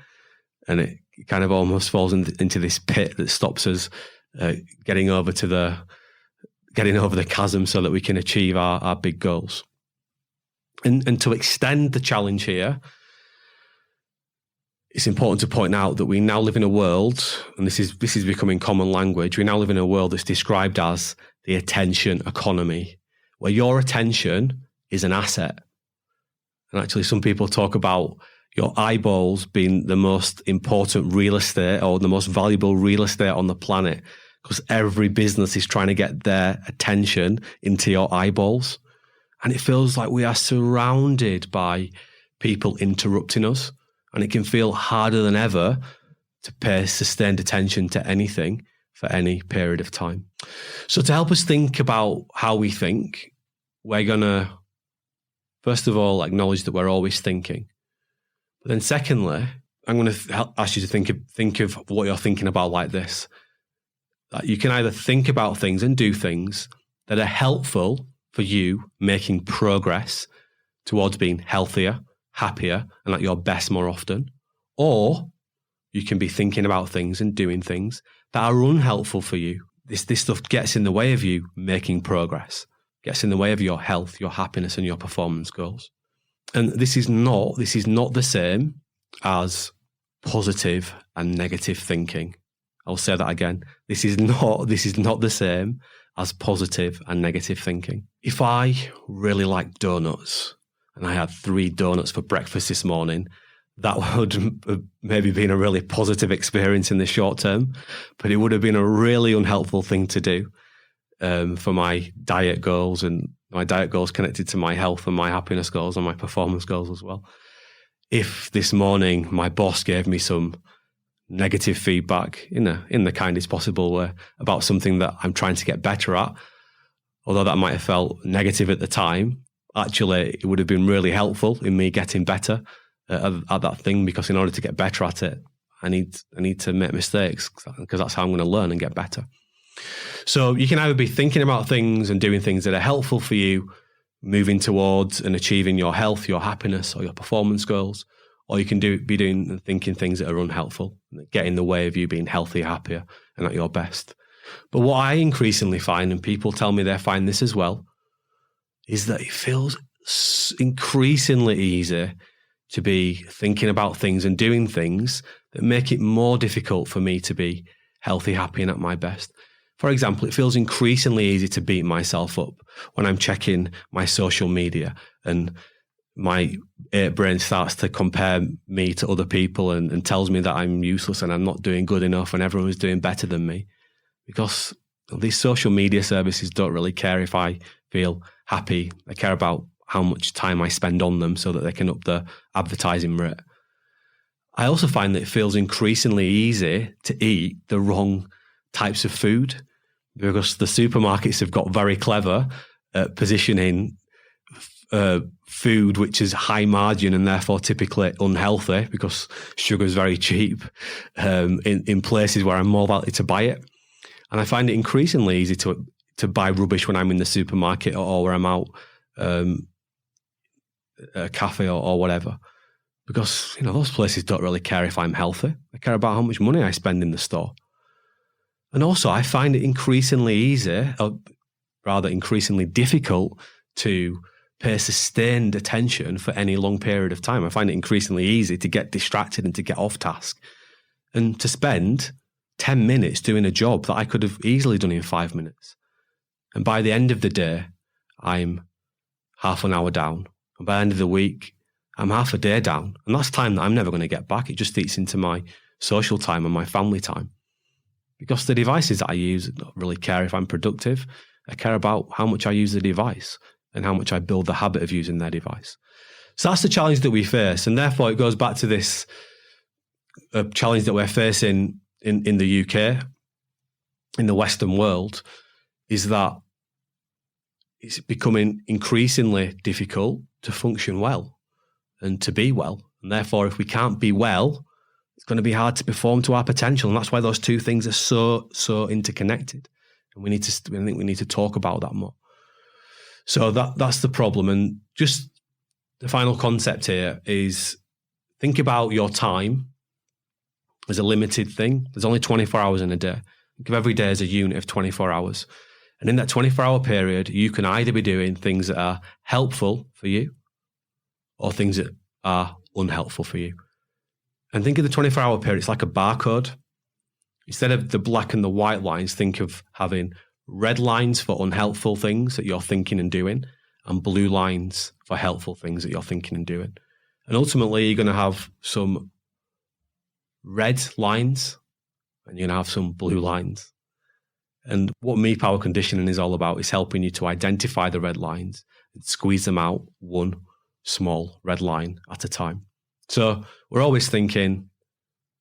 and it kind of almost falls into this pit that stops us getting over the chasm so that we can achieve our big goals. And to extend the challenge here, it's important to point out that we now live in a world, and this is becoming common language, we now live in a world that's described as the attention economy, where your attention is an asset. And actually some people talk about your eyeballs being the most important real estate or the most valuable real estate on the planet, because every business is trying to get their attention into your eyeballs. And it feels like we are surrounded by people interrupting us. And it can feel harder than ever to pay sustained attention to anything for any period of time. So to help us think about how we think, we're going to First of all, acknowledge that we're always thinking. But then secondly, I'm going to ask you to think of what you're thinking about like this. That you can either think about things and do things that are helpful for you making progress towards being healthier, happier, and at your best more often. Or you can be thinking about things and doing things that are unhelpful for you. This stuff gets in the way of you making progress, gets in the way of your health, your happiness, and your performance goals. And this is not the same as positive and negative thinking. I'll say that again. This is not the same as positive and negative thinking. If I really like donuts and I had 3 donuts for breakfast this morning, that would have maybe been a really positive experience in the short term, but it would have been a really unhelpful thing to do for my diet goals, and my diet goals connected to my health and my happiness goals and my performance goals as well. If this morning my boss gave me some negative feedback in the kindest possible way about something that I'm trying to get better at, although that might have felt negative at the time, actually it would have been really helpful in me getting better at that thing, because in order to get better at it, I need to make mistakes, because that's how I'm going to learn and get better. So you can either be thinking about things and doing things that are helpful for you, moving towards and achieving your health, your happiness, or your performance goals, or you can be doing and thinking things that are unhelpful, that get in the way of you being healthy, happier, and at your best. But what I increasingly find, and people tell me they find this as well, is that it feels increasingly easy to be thinking about things and doing things that make it more difficult for me to be healthy, happy, and at my best. For example, it feels increasingly easy to beat myself up when I'm checking my social media and my brain starts to compare me to other people and tells me that I'm useless and I'm not doing good enough and everyone is doing better than me. Because these social media services don't really care if I feel happy. They care about how much time I spend on them so that they can up the advertising rate. I also find that it feels increasingly easy to eat the wrong types of food, because the supermarkets have got very clever at positioning food which is high margin and therefore typically unhealthy, because sugar is very cheap, in places where I'm more likely to buy it. And I find it increasingly easy to buy rubbish when I'm in the supermarket or where I'm out a cafe or whatever, because those places don't really care if I'm healthy. They care about how much money I spend in the store. And also I find it increasingly easy, or rather increasingly difficult, to pay sustained attention for any long period of time. I find it increasingly easy to get distracted and to get off task and to spend 10 minutes doing a job that I could have easily done in 5 minutes. And by the end of the day, I'm half an hour down. And by the end of the week, I'm half a day down. And that's time that I'm never going to get back. It just eats into my social time and my family time. Because the devices that I use don't really care if I'm productive. I care about how much I use the device and how much I build the habit of using their device. So that's the challenge that we face. And therefore, it goes back to this challenge that we're facing in the UK, in the Western world, is that it's becoming increasingly difficult to function well and to be well. And therefore, if we can't be well, it's going to be hard to perform to our potential. And that's why those two things are so interconnected. And I think we need to talk about that more. So that's the problem. And just the final concept here is, think about your time as a limited thing. There's only 24 hours in a day. Think of every day as a unit of 24 hours. And in that 24-hour period, you can either be doing things that are helpful for you or things that are unhelpful for you. And think of the 24-hour period, it's like a barcode. Instead of the black and the white lines, think of having red lines for unhelpful things that you're thinking and doing, and blue lines for helpful things that you're thinking and doing. And ultimately, you're going to have some red lines and you're going to have some blue lines. And what Me Power Conditioning is all about is helping you to identify the red lines and squeeze them out one small red line at a time. So we're always thinking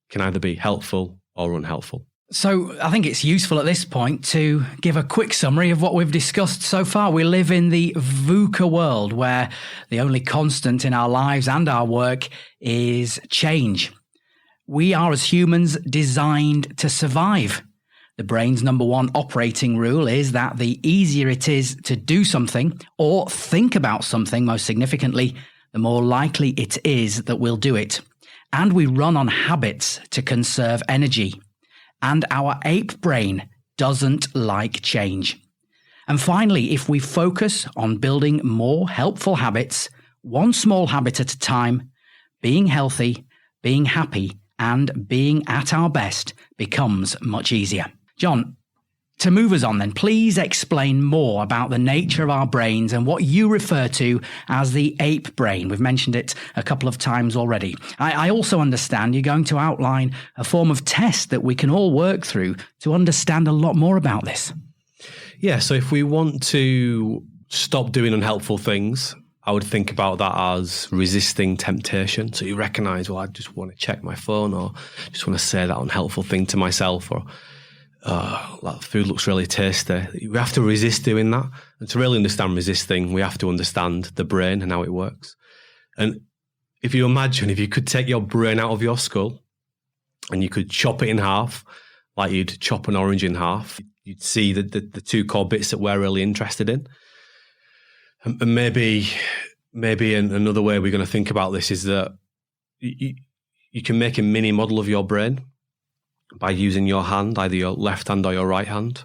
can either be helpful or unhelpful. So I think it's useful at this point to give a quick summary of what we've discussed so far. We live in the VUCA world where the only constant in our lives and our work is change. We are, as humans, designed to survive. The brain's number one operating rule is that the easier it is to do something or think about something, most significantly, the more likely it is that we'll do it. And we run on habits to conserve energy. And our ape brain doesn't like change. And finally, if we focus on building more helpful habits, one small habit at a time, being healthy, being happy, and being at our best becomes much easier. John, to move us on then, please explain more about the nature of our brains and what you refer to as the ape brain. We've mentioned it a couple of times already. I also understand you're going to outline a form of test that we can all work through to understand a lot more about this. Yeah, so if we want to stop doing unhelpful things, I would think about that as resisting temptation. So you recognize, well, I just want to check my phone, or just want to say that unhelpful thing to myself, or that food looks really tasty. We have to resist doing that. And to really understand resisting, we have to understand the brain and how it works. And if you imagine, if you could take your brain out of your skull and you could chop it in half, like you'd chop an orange in half, you'd see the two core bits that we're really interested in. And maybe another way we're going to think about this is that you can make a mini model of your brain by using your hand, either your left hand or your right hand.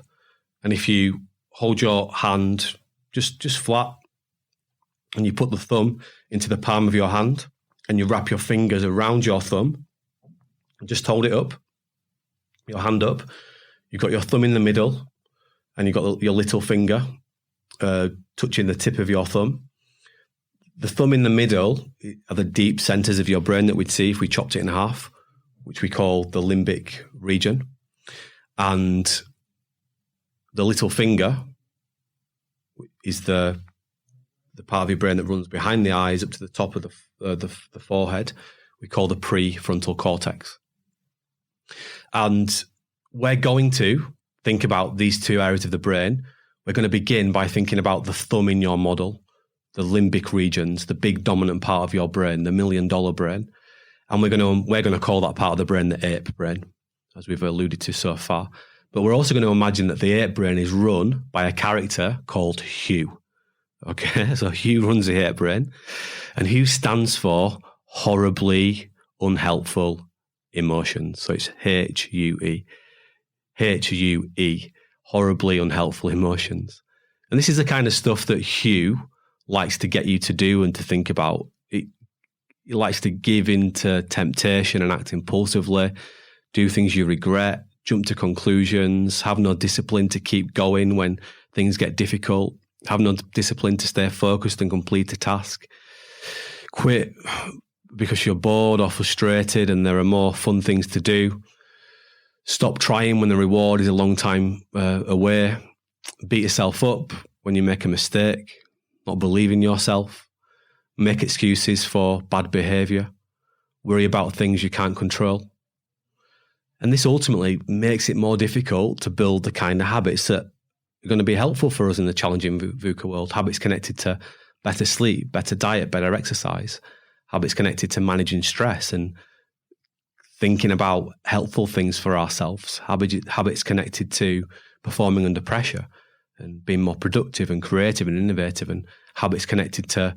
And if you hold your hand just flat and you put the thumb into the palm of your hand and you wrap your fingers around your thumb and just hold it up, your hand up, you've got your thumb in the middle and you've got your little finger touching the tip of your thumb. The thumb in the middle are the deep centers of your brain that we'd see if we chopped it in half, which we call the limbic region. And the little finger is the part of your brain that runs behind the eyes up to the top of the forehead. We call the prefrontal cortex. And we're going to think about these two areas of the brain. We're going to begin by thinking about the thumb in your model, the limbic regions, the big dominant part of your brain, the $1 million brain. And we're going to call that part of the brain the ape brain, as we've alluded to so far. But we're also going to imagine that the ape brain is run by a character called Hugh. Okay, so Hugh runs the ape brain, and Hugh stands for horribly unhelpful emotions. So it's H-U-E, horribly unhelpful emotions. And this is the kind of stuff that Hugh likes to get you to do and to think about. He likes to give into temptation and act impulsively, do things you regret, jump to conclusions, have no discipline to keep going when things get difficult, have no discipline to stay focused and complete a task, quit because you're bored or frustrated and there are more fun things to do, stop trying when the reward is a long time away, beat yourself up when you make a mistake, not believe in yourself, make excuses for bad behavior, worry about things you can't control. And this ultimately makes it more difficult to build the kind of habits that are going to be helpful for us in the challenging VUCA world. Habits connected to better sleep, better diet, better exercise. Habits connected to managing stress and thinking about helpful things for ourselves. Habits connected to performing under pressure and being more productive and creative and innovative. And habits connected to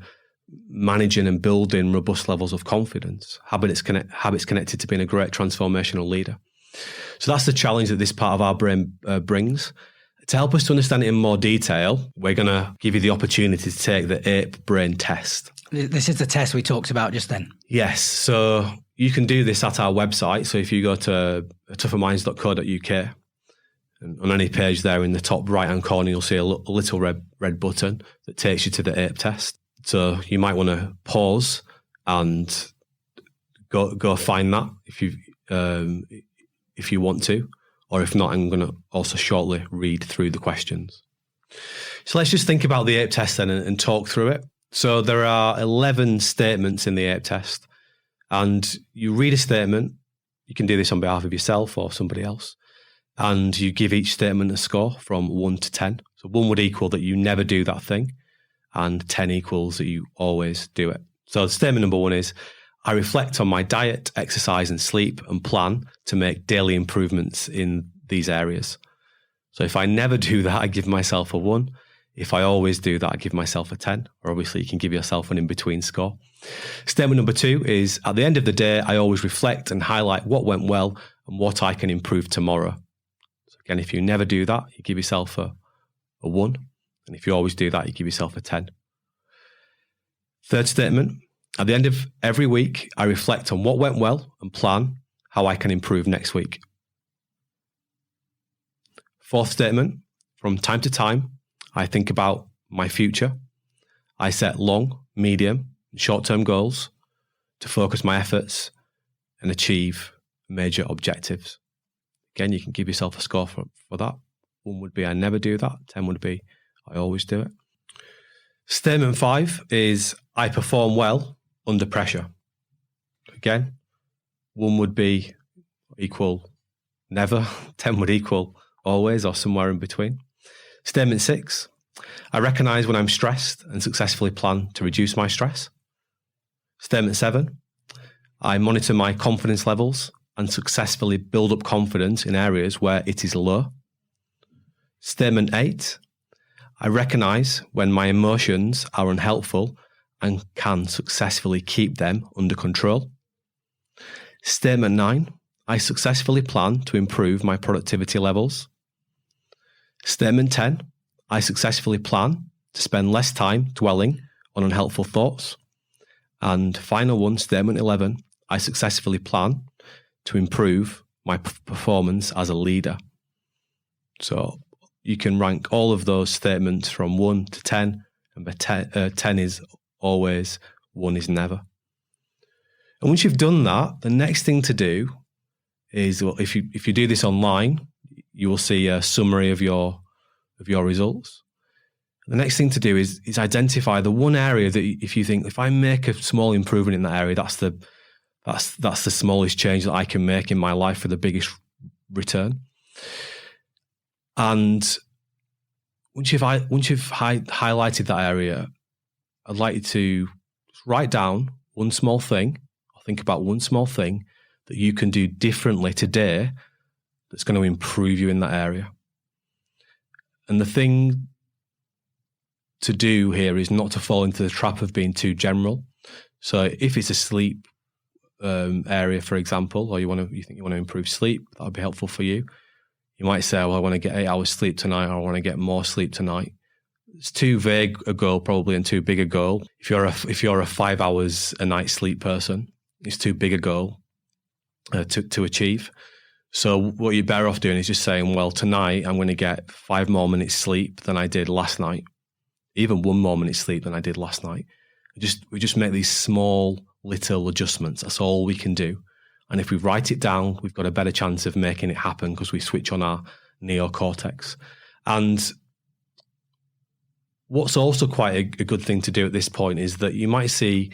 managing and building robust levels of confidence. Habits connected to being a great transformational leader. So that's the challenge that this part of our brain brings. To help us to understand it in more detail, we're going to give you the opportunity to take the ape brain test. This is the test we talked about just then. Yes. So you can do this at our website. So if you go to tougherminds.co.uk, and on any page there in the top right-hand corner, you'll see a little red button that takes you to the ape test. So you might want to pause and go find that if you want to, or if not, I'm going to also shortly read through the questions. So let's just think about the ape test then and talk through it. So there are 11 statements in the ape test, and you read a statement. You can do this on behalf of yourself or somebody else. and you give each statement a score from 1 to 10. So 1 would equal that you never do that thing, and 10 equals that you always do it. So statement number 1 is, I reflect on my diet, exercise and sleep and plan to make daily improvements in these areas. So if I never do that, I give myself a 1. If I always do that, I give myself a 10. Or obviously you can give yourself an in-between score. Statement number 2 is, at the end of the day, I always reflect and highlight what went well and what I can improve tomorrow. So again, if you never do that, you give yourself a 1. And if you always do that, you give yourself a 10. Third statement, at the end of every week, I reflect on what went well and plan how I can improve next week. Fourth statement, from time to time, I think about my future. I set long, medium, and short-term goals to focus my efforts and achieve major objectives. Again, you can give yourself a score for that. 1 would be, I never do that. 10 would be, I always do it. Statement 5 is, I perform well under pressure. Again, 1 would be equal never. 10 would equal always, or somewhere in between. Statement 6, I recognize when I'm stressed and successfully plan to reduce my stress. Statement 7, I monitor my confidence levels and successfully build up confidence in areas where it is low. Statement 8, I recognize when my emotions are unhelpful and can successfully keep them under control. Statement 9, I successfully plan to improve my productivity levels. Statement 10, I successfully plan to spend less time dwelling on unhelpful thoughts. And final one, statement 11, I successfully plan to improve my performance as a leader. So you can rank all of those statements from 1 to 10, and 10 is always, 1 is never. And once you've done that, the next thing to do is, well, if you do this online, you will see a summary of your results. The next thing to do is identify the one area that, if you think, if I make a small improvement in that area, that's the smallest change that I can make in my life for the biggest return. And once you've highlighted that area, I'd like you to write down one small thing, or think about one small thing that you can do differently today that's going to improve you in that area. And the thing to do here is not to fall into the trap of being too general. So if it's a sleep area, for example, or you think you want to improve sleep, that would be helpful for you. You might say, well, I want to get 8 hours sleep tonight, or I want to get more sleep tonight. It's too vague a goal, probably, and too big a goal. If you're a 5 hours a night sleep person, it's too big a goal to achieve. So what you're better off doing is just saying, well, tonight I'm going to get 5 more minutes sleep than I did last night, even 1 more minute sleep than I did last night. We just make these small little adjustments. That's all we can do. And if we write it down, we've got a better chance of making it happen because we switch on our neocortex. And what's also quite a good thing to do at this point is that you might see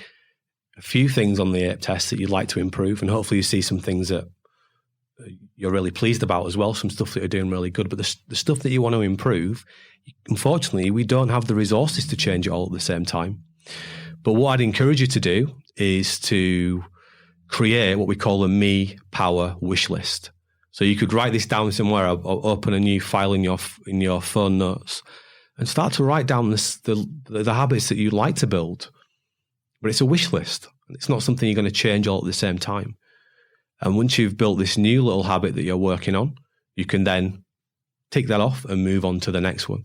a few things on the APE test that you'd like to improve, and hopefully you see some things that you're really pleased about as well, some stuff that you're doing really good. But the stuff that you want to improve, unfortunately, we don't have the resources to change it all at the same time. But what I'd encourage you to do is to create what we call a Me Power wish list. So you could write this down somewhere, or open a new file in your phone notes, and start to write down the habits that you'd like to build. But it's a wish list. It's not something you're going to change all at the same time. And once you've built this new little habit that you're working on, you can then tick that off and move on to the next one.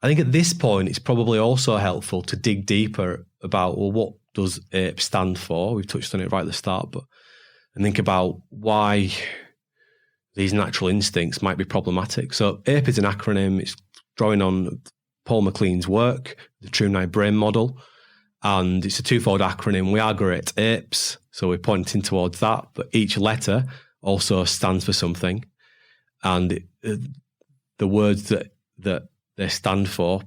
I think at this point, it's probably also helpful to dig deeper about, well, what does APE stand for? We've touched on it right at the start, and think about why these natural instincts might be problematic. So APE is an acronym. It's drawing on Paul MacLean's work, the True Night Brain Model, and it's a twofold acronym. We are great apes, so we're pointing towards that, but each letter also stands for something, and the words that they stand for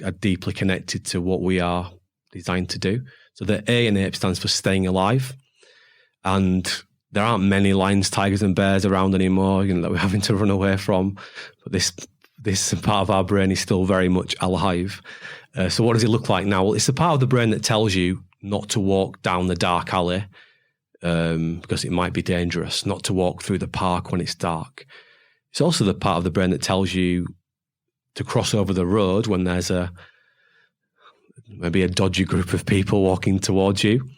are deeply connected to what we are designed to do. So the A in APE stands for staying alive, and there aren't many lions, tigers and bears around anymore, that we're having to run away from. But this part of our brain is still very much alive. So what does it look like now? Well, it's the part of the brain that tells you not to walk down the dark alley because it might be dangerous, not to walk through the park when it's dark. It's also the part of the brain that tells you to cross over the road when there's maybe a dodgy group of people walking towards you.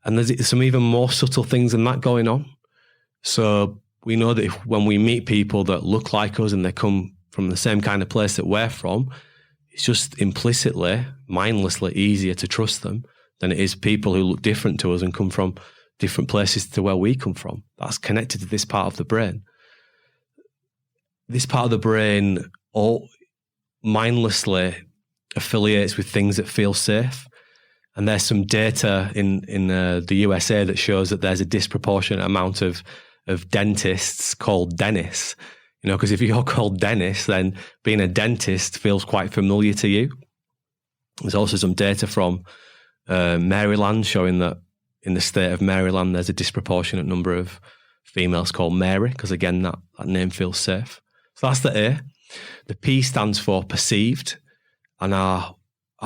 And there's some even more subtle things than that going on. So we know that when we meet people that look like us and they come from the same kind of place that we're from, it's just implicitly, mindlessly easier to trust them than it is people who look different to us and come from different places to where we come from. That's connected to this part of the brain. This part of the brain all mindlessly affiliates with things that feel safe. And there's some data in the USA that shows that there's a disproportionate amount of dentists called Dennis. Because if you're called Dennis, then being a dentist feels quite familiar to you. There's also some data from Maryland showing that in the state of Maryland, there's a disproportionate number of females called Mary, because again, that name feels safe. So that's the A. The P stands for perceived, and our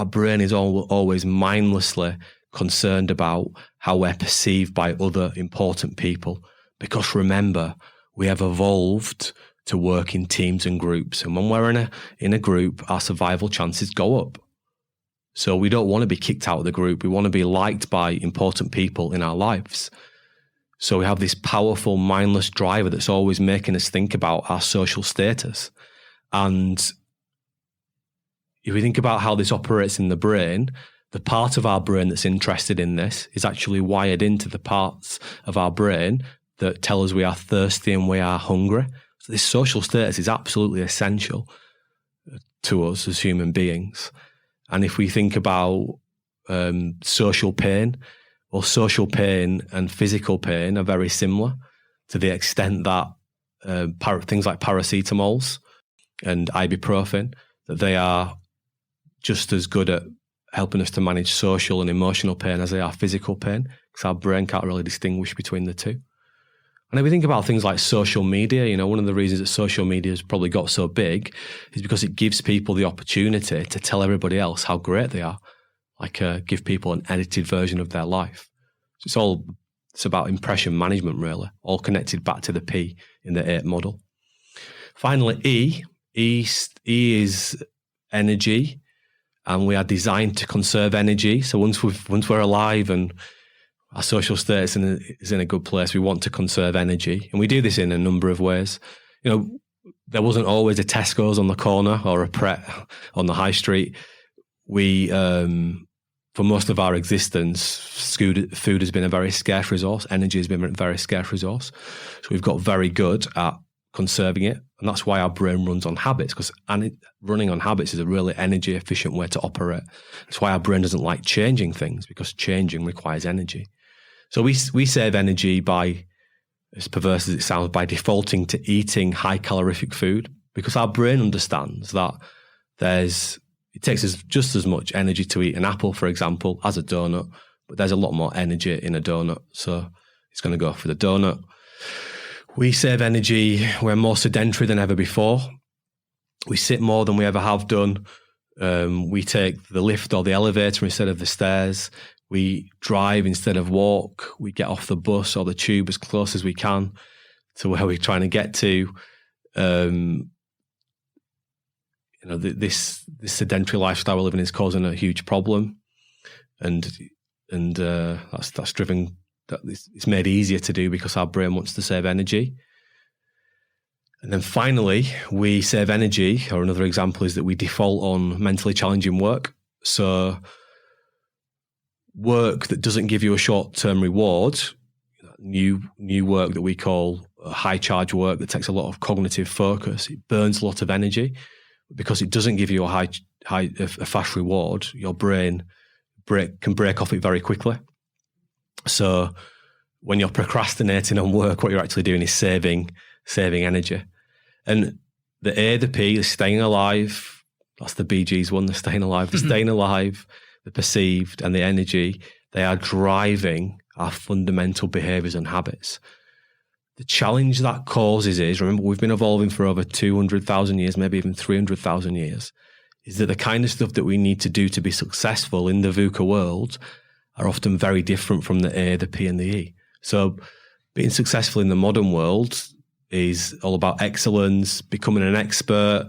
brain is always mindlessly concerned about how we're perceived by other important people. Because remember, we have evolved to work in teams and groups. And when we're in a group, our survival chances go up. So we don't want to be kicked out of the group. We want to be liked by important people in our lives. So we have this powerful, mindless driver that's always making us think about our social status. And if we think about how this operates in the brain, the part of our brain that's interested in this is actually wired into the parts of our brain that tell us we are thirsty and we are hungry. So this social status is absolutely essential to us as human beings. And if we think about social pain, well, social pain and physical pain are very similar to the extent that things like paracetamols and ibuprofen, that they are just as good at helping us to manage social and emotional pain as they are physical pain, because our brain can't really distinguish between the two. And if we think about things like social media, one of the reasons that social media has probably got so big is because it gives people the opportunity to tell everybody else how great they are, like give people an edited version of their life. So it's about impression management, really, all connected back to the P in the 8 model. Finally, E is energy, and we are designed to conserve energy. So once we're alive and our social status is in a good place, we want to conserve energy. And we do this in a number of ways. There wasn't always a Tesco's on the corner or a Pret on the high street. We, for most of our existence, food has been a very scarce resource. Energy has been a very scarce resource. So we've got very good at conserving it. And that's why our brain runs on habits, because running on habits is a really energy efficient way to operate. That's why our brain doesn't like changing things, because changing requires energy. So we save energy by, as perverse as it sounds, by defaulting to eating high calorific food, because our brain understands that it takes us just as much energy to eat an apple, for example, as a donut, but there's a lot more energy in a donut. So it's going to go for the donut. We save energy. We're more sedentary than ever before. We sit more than we ever have done. We take the lift or the elevator instead of the stairs. We drive instead of walk. We get off the bus or the tube as close as we can to where we're trying to get to. This sedentary lifestyle we're living is causing a huge problem, and that's driven. It's made easier to do because our brain wants to save energy. And then finally, we save energy, or another example is that we default on mentally challenging work. So work that doesn't give you a short-term reward, new work that we call high-charge work that takes a lot of cognitive focus, it burns a lot of energy. Because it doesn't give you a fast reward, your brain can break off it very quickly. So when you're procrastinating on work, what you're actually doing is saving energy. And the A, the P, is staying alive. That's the Bee Gees one, the staying alive. The staying alive, the perceived, and the energy, they are driving our fundamental behaviours and habits. The challenge that causes is, remember, we've been evolving for over 200,000 years, maybe even 300,000 years, is that the kind of stuff that we need to do to be successful in the VUCA world are often very different from the A, the P and the E. So being successful in the modern world is all about excellence, becoming an expert,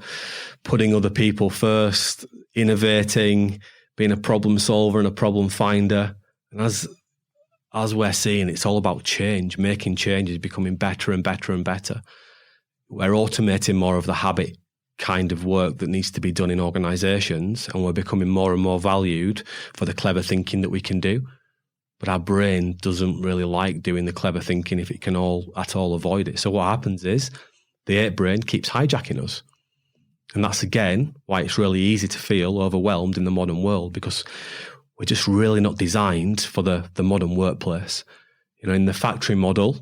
putting other people first, innovating, being a problem solver and a problem finder. And as we're seeing, it's all about change, making changes, becoming better and better and better. We're automating more of the habit kind of work that needs to be done in organizations, and we're becoming more and more valued for the clever thinking that we can do. But our brain doesn't really like doing the clever thinking if it can at all avoid it. So what happens is the ape brain keeps hijacking us. And that's, again, why it's really easy to feel overwhelmed in the modern world, because we're just really not designed for the modern workplace. You know, in the factory model,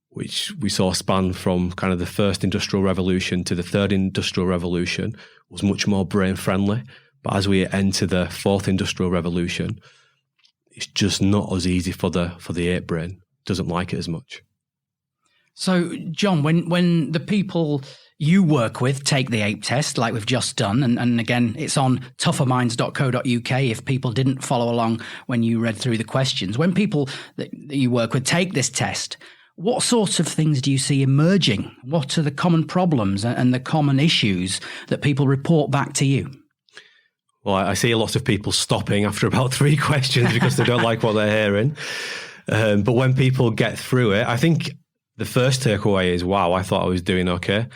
which we saw span from kind of the first industrial revolution to the third industrial revolution, was much more brain friendly. But as we enter the fourth industrial revolution, it's just not as easy for the ape brain. Doesn't like it as much. So, John, when the people you work with take the ape test, like we've just done, and again, it's on tougherminds.co.uk if people didn't follow along when you read through the questions. When people that you work with take this test, what sorts of things do you see emerging? What are the common problems and the common issues that people report back to you? Well, I see lots of people stopping after about 3 questions because they don't like what they're hearing. But when people get through it, I think the first takeaway is, wow, I thought I was doing okay.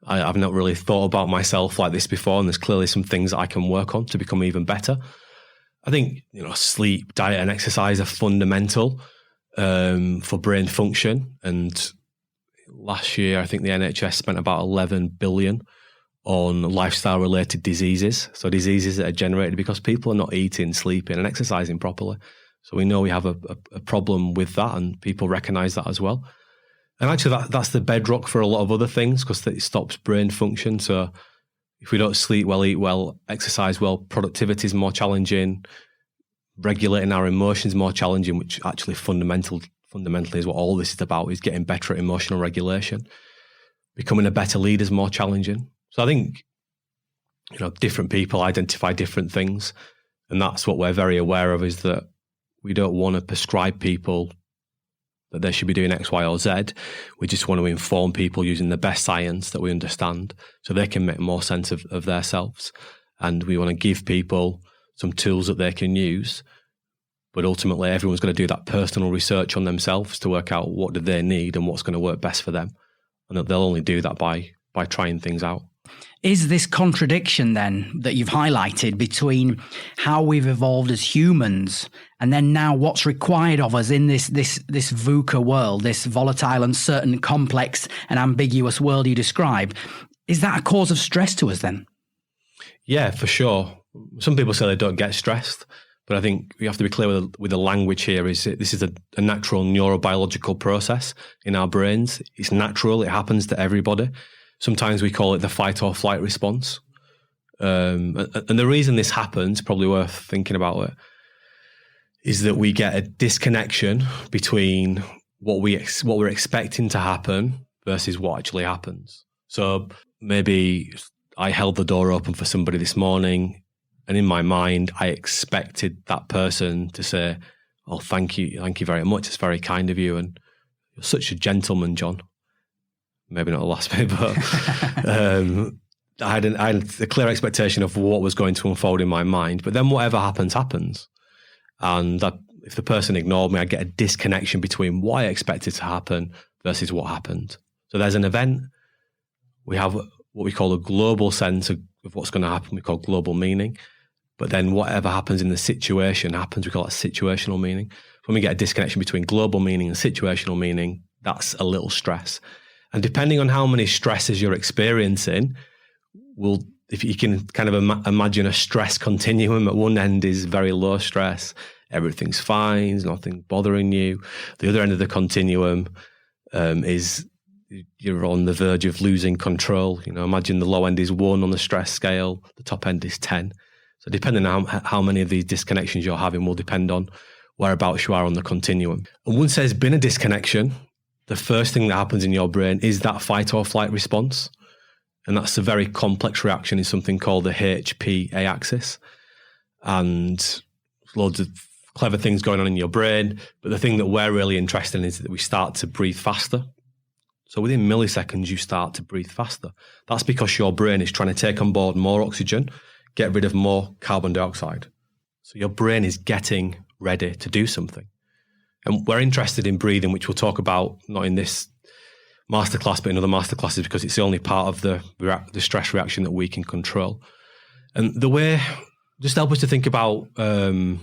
I've not really thought about myself like this before, and there's clearly some things that I can work on to become even better. I think, sleep, diet and exercise are fundamental for brain function. And last year, I think the NHS spent about 11 billion on lifestyle-related diseases. So diseases that are generated because people are not eating, sleeping and exercising properly. So we know we have a problem with that, and people recognise that as well. And actually that's the bedrock for a lot of other things, because it stops brain function. So if we don't sleep well, eat well, exercise well, productivity is more challenging, regulating our emotions more challenging, which actually fundamentally is what all this is about, is getting better at emotional regulation. Becoming a better leader is more challenging. So I think, different people identify different things. And that's what we're very aware of, is that we don't want to prescribe people that they should be doing X, Y, or Z. We just want to inform people using the best science that we understand so they can make more sense of themselves. And we want to give people some tools that they can use. But ultimately, everyone's going to do that personal research on themselves to work out what do they need and what's going to work best for them. And they'll only do that by trying things out. Is this contradiction then that you've highlighted between how we've evolved as humans and then now what's required of us in this VUCA world, this volatile, uncertain, complex and ambiguous world you describe, is that a cause of stress to us then? Yeah, for sure. Some people say they don't get stressed, but I think we have to be clear with the language here. This is a natural neurobiological process in our brains. It's natural. It happens to everybody. Sometimes we call it the fight or flight response. And the reason this happens, probably worth thinking about it, is that we get a disconnection between what we're expecting to happen versus what actually happens. So maybe I held the door open for somebody this morning, and in my mind, I expected that person to say, "Oh, thank you very much. It's very kind of you, and you're such a gentleman, John." Maybe not the last bit, but I had a clear expectation of what was going to unfold in my mind. But then whatever happens. And if the person ignored me, I'd get a disconnection between what I expected to happen versus what happened. So there's an event. We have what we call a global sense of what's going to happen. We call global meaning. But then whatever happens in the situation happens. We call it situational meaning. When we get a disconnection between global meaning and situational meaning, that's a little stress. And depending on how many stresses you're experiencing, if you can kind of imagine a stress continuum, at one end is very low stress, everything's fine, there's nothing bothering you. The other end of the continuum is you're on the verge of losing control. Imagine the low end is 1 on the stress scale, the top end is 10. So depending on how many of these disconnections you're having will depend on whereabouts you are on the continuum. And once there's been a disconnection, the first thing that happens in your brain is that fight or flight response. And that's a very complex reaction in something called the HPA axis. And loads of clever things going on in your brain. But the thing that we're really interested in is that we start to breathe faster. So within milliseconds, you start to breathe faster. That's because your brain is trying to take on board more oxygen, get rid of more carbon dioxide. So your brain is getting ready to do something. And we're interested in breathing, which we'll talk about, not in this masterclass, but in other masterclasses, because it's the only part of the stress reaction that we can control. And the way, just help us to think about the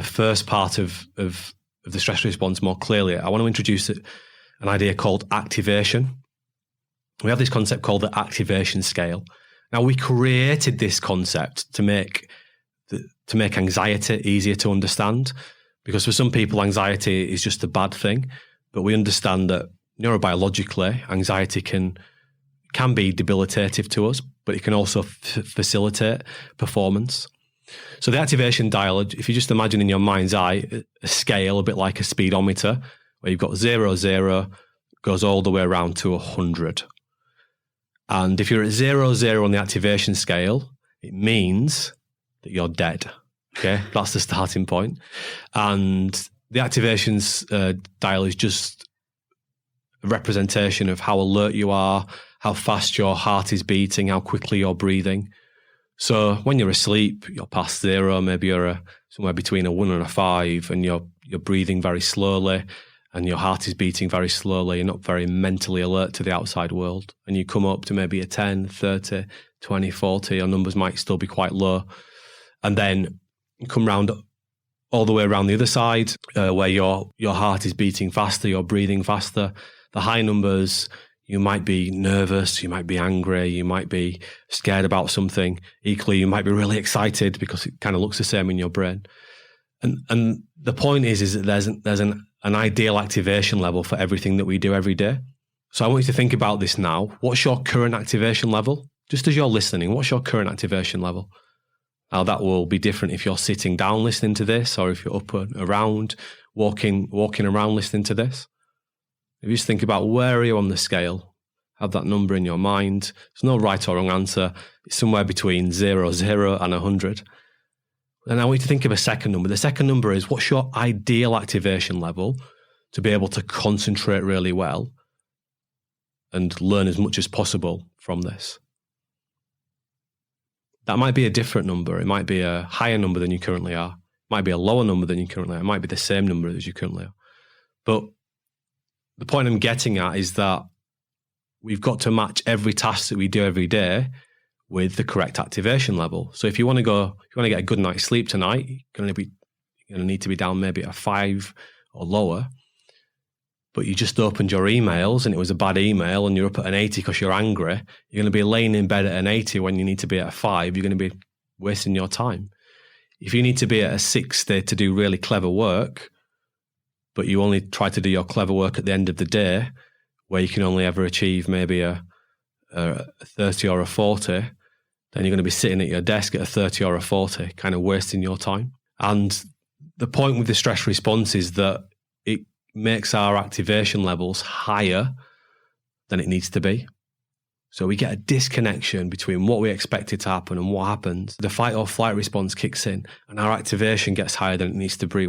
first part of the stress response more clearly. I want to introduce an idea called activation. We have this concept called the activation scale. Now, we created this concept to make anxiety easier to understand, because for some people, anxiety is just a bad thing. But we understand that neurobiologically, anxiety can be debilitative to us, but it can also facilitate performance. So the activation dial, if you just imagine in your mind's eye a scale, a bit like a speedometer, where you've got 0, 0, goes all the way around to 100. And if you're at 0, 0 on the activation scale, it means that you're dead. Okay, that's the starting point. And the activations dial is just a representation of how alert you are, how fast your heart is beating, how quickly you're breathing. So when you're asleep, you're past 0, maybe you're somewhere between a 1 and a 5, and you're breathing very slowly, and your heart is beating very slowly. You're not very mentally alert to the outside world. And you come up to maybe a 10, 30, 20, 40, your numbers might still be quite low. And then you come round all the way around the other side, where your heart is beating faster, you're breathing faster. The high numbers, you might be nervous, you might be angry, you might be scared about something. Equally, you might be really excited because it kind of looks the same in your brain. And the point is that there's an ideal activation level for everything that we do every day. So I want you to think about this now. What's your current activation level? Just as you're listening, what's your current activation level? Now, that will be different if you're sitting down listening to this, or if you're up and around, walking around listening to this. If you just think about where are you on the scale, have that number in your mind. There's no right or wrong answer. It's somewhere between 0, 0 and 100. And I want you to think of a second number. The second number is, what's your ideal activation level to be able to concentrate really well and learn as much as possible from this? That might be a different number. It might be a higher number than you currently are. It might be a lower number than you currently are. It might be the same number as you currently are. But the point I'm getting at is that we've got to match every task that we do every day with the correct activation level. So if you want to get a good night's sleep tonight, you're going to need to be down maybe at a 5 or lower. But you just opened your emails and it was a bad email and you're up at an 80 because you're angry. You're going to be laying in bed at an 80 when you need to be at a 5. You're going to be wasting your time. If you need to be at a 60 to do really clever work, but you only try to do your clever work at the end of the day, where you can only ever achieve maybe a 30 or a 40, then you're going to be sitting at your desk at a 30 or a 40, kind of wasting your time. And the point with the stress response is that it makes our activation levels higher than it needs to be. So we get a disconnection between what we expected to happen and what happens. The fight or flight response kicks in and our activation gets higher than it needs to be.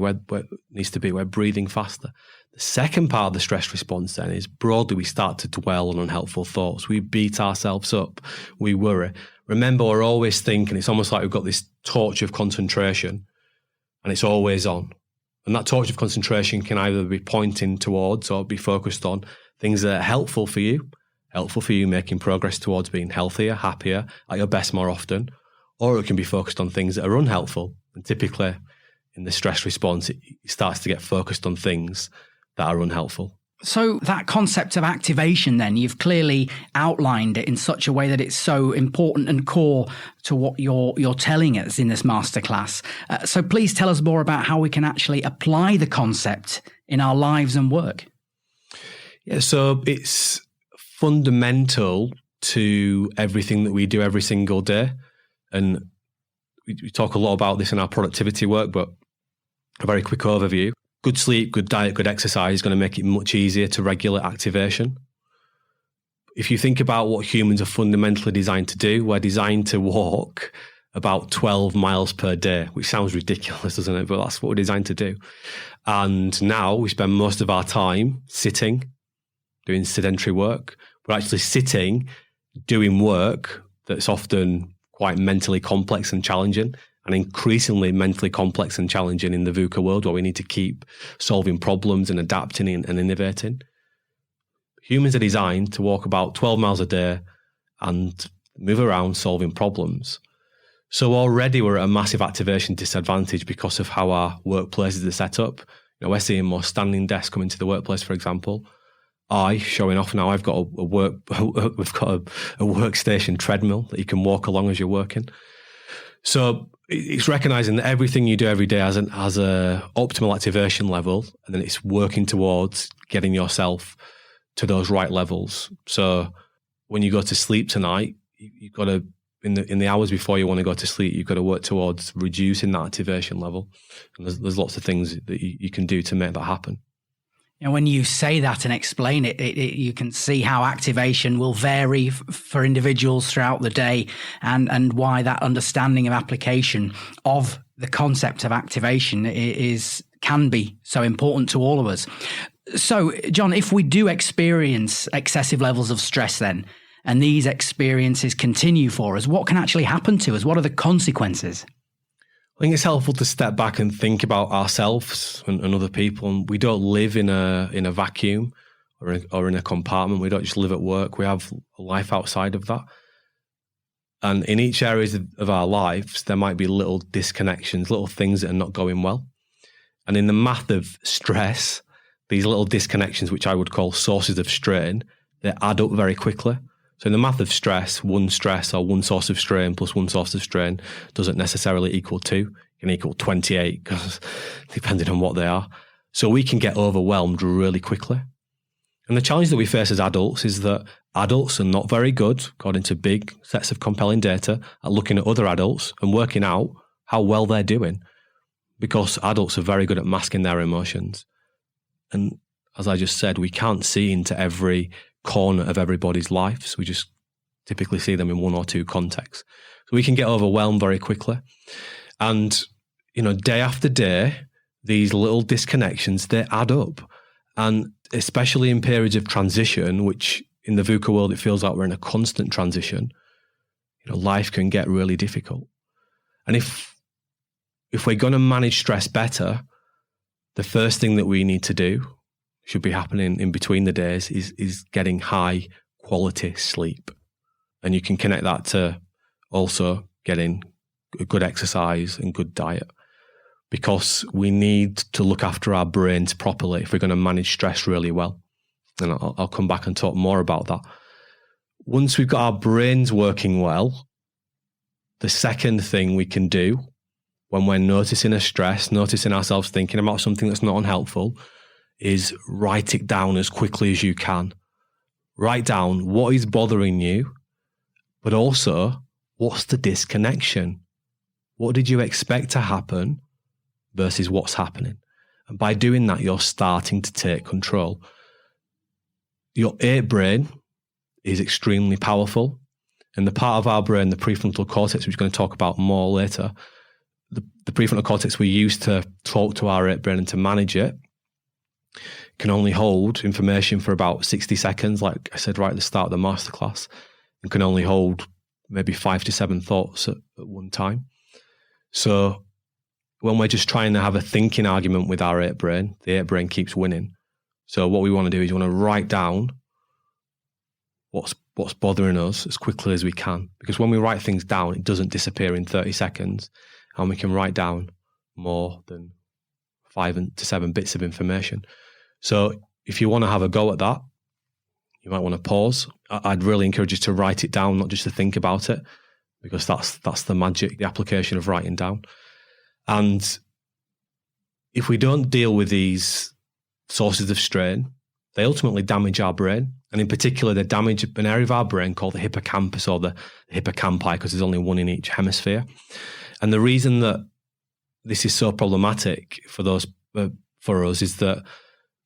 We're breathing faster. The second part of the stress response then is, broadly, we start to dwell on unhelpful thoughts. We beat ourselves up. We worry. Remember, we're always thinking. It's almost like we've got this torch of concentration and it's always on. And that torch of concentration can either be pointing towards or be focused on things that are helpful for you making progress towards being healthier, happier, at your best more often, or it can be focused on things that are unhelpful. And typically in the stress response, it starts to get focused on things that are unhelpful. So that concept of activation then, you've clearly outlined it in such a way that it's so important and core to what you're telling us in this masterclass. So please tell us more about how we can actually apply the concept in our lives and work. Yeah, so it's fundamental to everything that we do every single day. And we talk a lot about this in our productivity work, but a very quick overview. Good sleep, good diet, good exercise is going to make it much easier to regulate activation. If you think about what humans are fundamentally designed to do, we're designed to walk about 12 miles per day, which sounds ridiculous, doesn't it? But that's what we're designed to do. And now we spend most of our time sitting, doing sedentary work. We're actually sitting, doing work that's often quite mentally complex and challenging, and increasingly mentally complex and challenging in the VUCA world, where we need to keep solving problems and adapting and innovating. Humans are designed to walk about 12 miles a day and move around solving problems. So already we're at a massive activation disadvantage because of how our workplaces are set up. We're seeing more standing desks come into the workplace, for example. Showing off now, we've got a workstation treadmill that you can walk along as you're working. So it's recognizing that everything you do every day has a optimal activation level, and then it's working towards getting yourself to those right levels. So when you go to sleep tonight, you've got to, in the hours before you want to go to sleep, you've got to work towards reducing that activation level. And there's lots of things that you can do to make that happen. And when you say that and explain it, you can see how activation will vary for individuals throughout the day, and why that understanding of application of the concept of activation can be so important to all of us. So, John, if we do experience excessive levels of stress then, and these experiences continue for us, what can actually happen to us? What are the consequences? I think it's helpful to step back and think about ourselves and other people. And we don't live in a vacuum or in a compartment. We don't just live at work. We have a life outside of that. And in each area of our lives, there might be little disconnections, little things that are not going well. And in the math of stress, these little disconnections, which I would call sources of strain, they add up very quickly. So in the math of stress, one stress or one source of strain plus one source of strain doesn't necessarily equal 2. It can equal 28, because depending on what they are. So we can get overwhelmed really quickly. And the challenge that we face as adults is that adults are not very good, according to big sets of compelling data, at looking at other adults and working out how well they're doing, because adults are very good at masking their emotions. And as I just said, we can't see into every corner of everybody's lives. We just typically see them in one or two contexts. So we can get overwhelmed very quickly. And, day after day, these little disconnections, they add up. And especially in periods of transition, which in the VUCA world, it feels like we're in a constant transition, life can get really difficult. And if we're going to manage stress better, the first thing that we need to do, should be happening in between the days, is getting high quality sleep. And you can connect that to also getting a good exercise and good diet, because we need to look after our brains properly if we're going to manage stress really well. And I'll come back and talk more about that. Once we've got our brains working well, the second thing we can do when we're noticing a stress, noticing ourselves thinking about something that's not unhelpful, is write it down as quickly as you can. Write down what is bothering you, but also what's the disconnection? What did you expect to happen versus what's happening? And by doing that, you're starting to take control. Your ape brain is extremely powerful. And the part of our brain, the prefrontal cortex, which we're going to talk about more later, the prefrontal cortex we use to talk to our ape brain and to manage it, can only hold information for about 60 seconds, like I said right at the start of the masterclass, and can only hold maybe 5 to 7 thoughts at one time. So when we're just trying to have a thinking argument with our ape brain, the ape brain keeps winning. So what we want to do is you want to write down what's bothering us as quickly as we can. Because when we write things down, it doesn't disappear in 30 seconds. And we can write down more than 5 to 7 bits of information. So if you want to have a go at that, you might want to pause. I'd really encourage you to write it down, not just to think about it, because that's the magic, the application of writing down. And if we don't deal with these sources of strain, they ultimately damage our brain. And in particular, they damage an area of our brain called the hippocampus, or the hippocampi, because there's only one in each hemisphere. And the reason that this is so problematic for us is that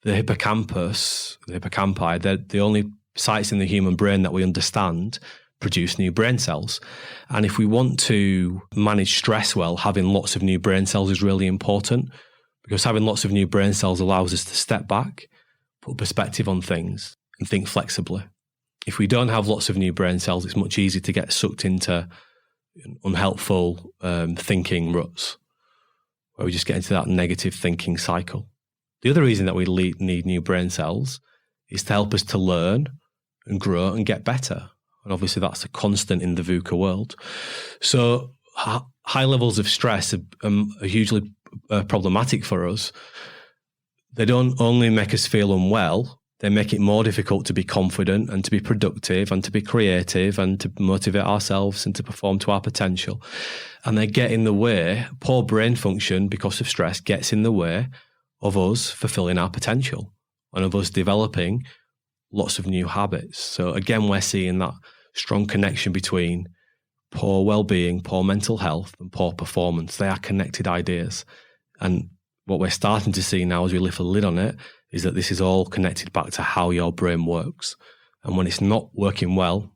the hippocampi, they're the only sites in the human brain that we understand produce new brain cells. And if we want to manage stress well, having lots of new brain cells is really important, because having lots of new brain cells allows us to step back, put perspective on things, and think flexibly. If we don't have lots of new brain cells, it's much easier to get sucked into unhelpful thinking ruts, where we just get into that negative thinking cycle. The other reason that we need new brain cells is to help us to learn and grow and get better. And obviously that's a constant in the VUCA world. So high levels of stress are hugely problematic for us. They don't only make us feel unwell, they make it more difficult to be confident and to be productive and to be creative and to motivate ourselves and to perform to our potential. And they get in the way, poor brain function because of stress gets in the way of us fulfilling our potential and of us developing lots of new habits. So again, we're seeing that strong connection between poor well-being, poor mental health and poor performance. They are connected ideas. And what we're starting to see now as we lift a lid on it is that this is all connected back to how your brain works. And when it's not working well,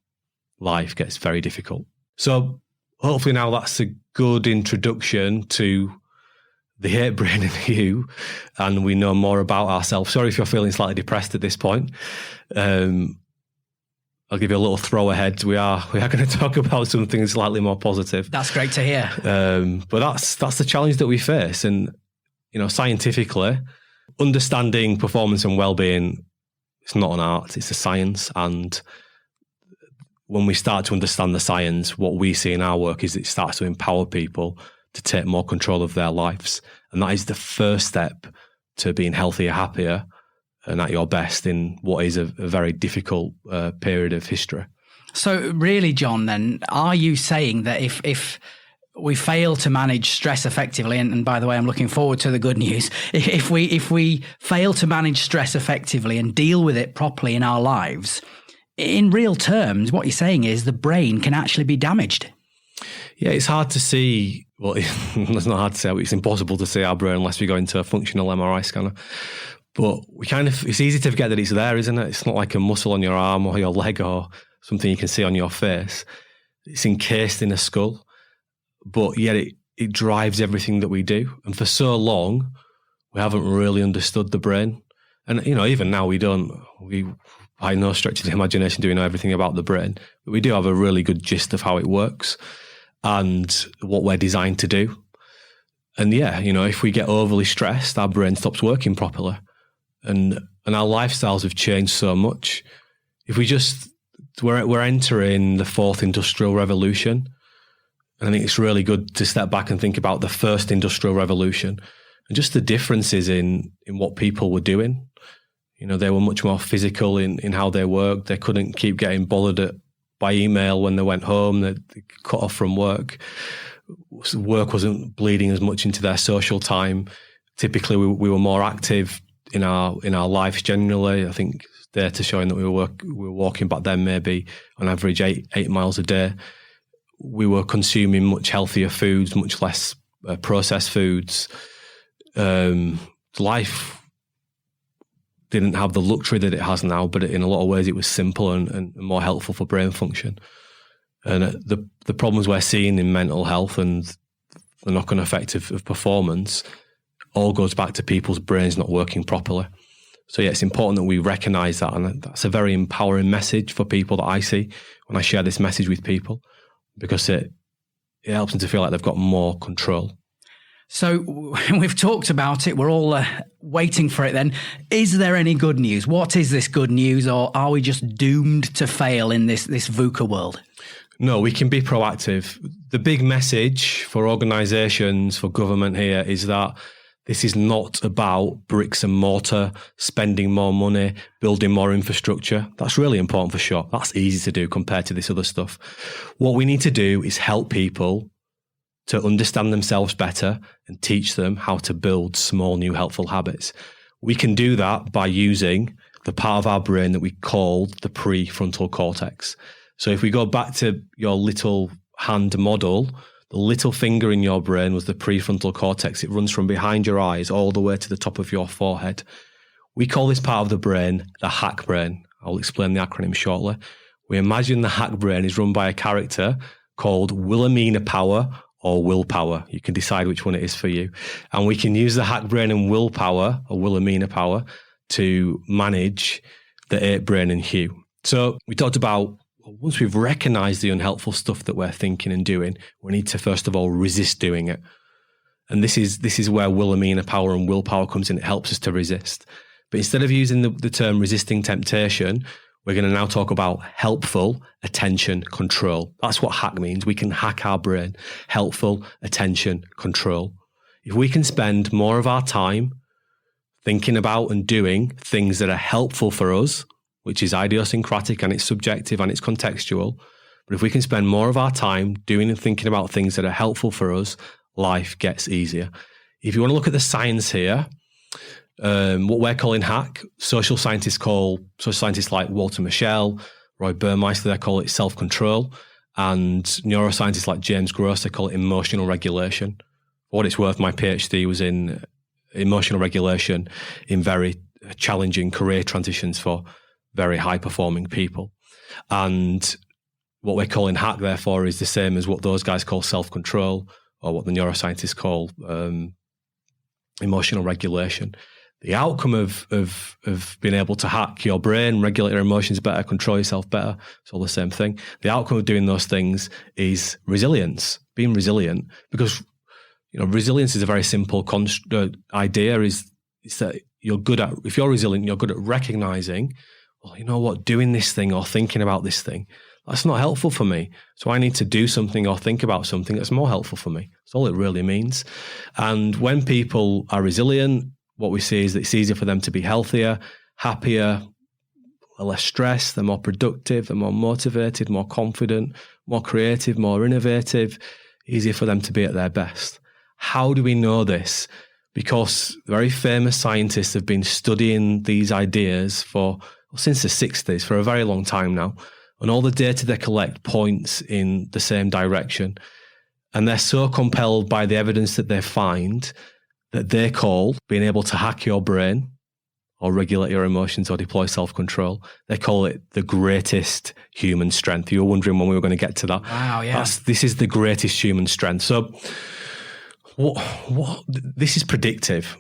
life gets very difficult. So hopefully now that's a good introduction to the hate brain in you, and we know more about ourselves. Sorry if you're feeling slightly depressed at this point. I'll give you a little throw ahead. We are going to talk about something slightly more positive. That's great to hear. But that's the challenge that we face. And, scientifically, understanding performance and well-being, it's not an art, it's a science. And when we start to understand the science, what we see in our work is it starts to empower people to take more control of their lives. And that is the first step to being healthier, happier, and at your best in what is a very difficult period of history. So really, John, then, are you saying that if we fail to manage stress effectively, and by the way, I'm looking forward to the good news, if we fail to manage stress effectively and deal with it properly in our lives, in real terms, what you're saying is the brain can actually be damaged? Yeah, it's hard to see. Well, it's not hard to say. It's impossible to see our brain unless we go into a functional MRI scanner. But it's easy to forget that it's there, isn't it? It's not like a muscle on your arm or your leg or something you can see on your face. It's encased in a skull, but yet it drives everything that we do. And for so long, we haven't really understood the brain. And, even now we by no stretch of the imagination do we know everything about the brain, but we do have a really good gist of how it works and what we're designed to do. And yeah, if we get overly stressed, our brain stops working properly. And our lifestyles have changed so much. If we're entering the fourth industrial revolution, and I think it's really good to step back and think about the first industrial revolution and just the differences in what people were doing. They were much more physical in how they worked. They couldn't keep getting bothered by email when they went home. They cut off from work. Work wasn't bleeding as much into their social time. Typically, we were more active in our lives generally. I think data showing that we were walking back then maybe on average 8 miles a day. We were consuming much healthier foods, much less processed foods. Life didn't have the luxury that it has now, but in a lot of ways it was simple and more helpful for brain function. And the problems we're seeing in mental health and the knock-on effect of performance all goes back to people's brains not working properly. So yeah, it's important that we recognise that, and that's a very empowering message for people that I see when I share this message with people, because it helps them to feel like they've got more control. So we've talked about it. We're all waiting for it then. Is there any good news? What is this good news, or are we just doomed to fail in this VUCA world? No, we can be proactive. The big message for organisations, for government here is that this is not about bricks and mortar, spending more money, building more infrastructure. That's really important for sure. That's easy to do compared to this other stuff. What we need to do is help people to understand themselves better and teach them how to build small, new, helpful habits. We can do that by using the part of our brain that we call the prefrontal cortex. So if we go back to your little hand model, The little finger in your brain was the prefrontal cortex. It runs from behind your eyes all the way to the top of your forehead. We call this part of the brain the hack brain. I'll explain the acronym shortly. We imagine the hack brain is run by a character called Wilhelmina Power or willpower. You can decide which one it is for you. And we can use the hack brain and willpower or Wilhelmina Power to manage the ape brain and hue. So we talked about once we've recognized the unhelpful stuff that we're thinking and doing, we need to first of all resist doing it. And this is where Wilhelmina Power and willpower comes in. It helps us to resist. But instead of using the term resisting temptation, we're going to now talk about helpful attention control. That's what hack means. We can hack our brain. Helpful attention control. If we can spend more of our time thinking about and doing things that are helpful for us, which is idiosyncratic and it's subjective and it's contextual, but if we can spend more of our time doing and thinking about things that are helpful for us, life gets easier. If you want to look at the science here, what we're calling hack, social scientists like Walter Mischel, Roy Burmeister, they call it self-control, and neuroscientists like James Gross, they call it emotional regulation. For what it's worth, my PhD was in emotional regulation in very challenging career transitions for very high-performing people. And what we're calling hack, therefore, is the same as what those guys call self-control or what the neuroscientists call emotional regulation. The outcome of being able to hack your brain, regulate your emotions better, control yourself better, it's all the same thing. The outcome of doing those things is resilience, being resilient. Because resilience is a very simple idea. Is that if you're resilient, you're good at recognizing, well, you know what, doing this thing or thinking about this thing, that's not helpful for me. So I need to do something or think about something that's more helpful for me. That's all it really means. And when people are resilient, what we see is that it's easier for them to be healthier, happier, less stressed, they're more productive, they're more motivated, more confident, more creative, more innovative, easier for them to be at their best. How do we know this? Because very famous scientists have been studying these ideas since the 60s, for a very long time now. And all the data they collect points in the same direction. And they're so compelled by the evidence that they find that they call being able to hack your brain or regulate your emotions or deploy self-control. They call it the greatest human strength. You were wondering when we were going to get to that. Wow, yeah. This is the greatest human strength. So what this is predictive.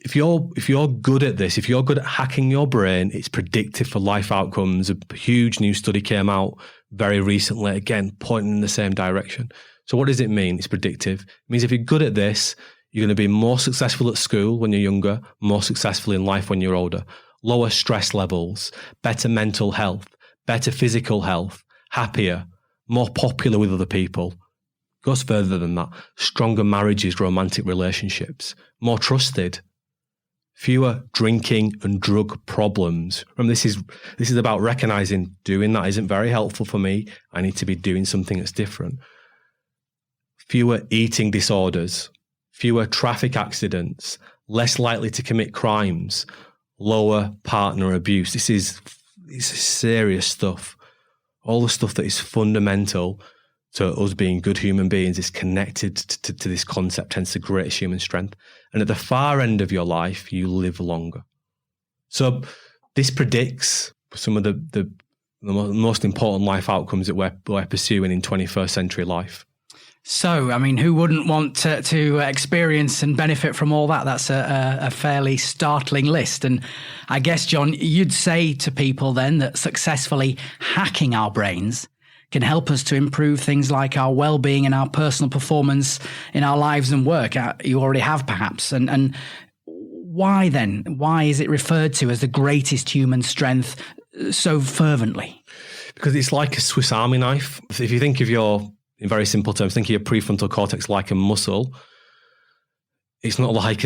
If you're good at this, if you're good at hacking your brain, it's predictive for life outcomes. A huge new study came out very recently, again, pointing in the same direction. So what does it mean? It's predictive. It means if you're good at this, you're going to be more successful at school when you're younger, more successful in life when you're older, lower stress levels, better mental health, better physical health, happier, more popular with other people. Goes further than that. Stronger marriages, romantic relationships, more trusted, fewer drinking and drug problems. Remember, this is about recognizing doing that isn't very helpful for me. I need to be doing something that's different. Fewer eating disorders, fewer traffic accidents, less likely to commit crimes, lower partner abuse. This is serious stuff. All the stuff that is fundamental to us being good human beings is connected to this concept, hence the greatest human strength. And at the far end of your life, you live longer. So this predicts some of the most important life outcomes that we're pursuing in 21st century life. So, I mean, who wouldn't want to experience and benefit from all that? That's a fairly startling list. And I guess, John, you'd say to people then that successfully hacking our brains can help us to improve things like our well-being and our personal performance in our lives and work. You already have, perhaps. And why then? Why is it referred to as the greatest human strength so fervently? Because it's like a Swiss Army knife. If you think of in very simple terms, think of your prefrontal cortex like a muscle. It's not like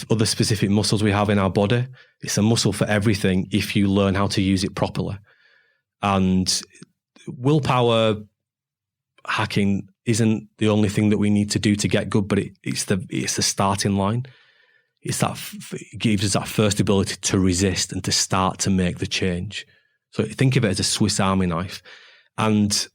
other specific muscles we have in our body. It's a muscle for everything if you learn how to use it properly. And willpower hacking isn't the only thing that we need to do to get good, but it's the starting line. It gives us that first ability to resist and to start to make the change. So think of it as a Swiss Army knife. And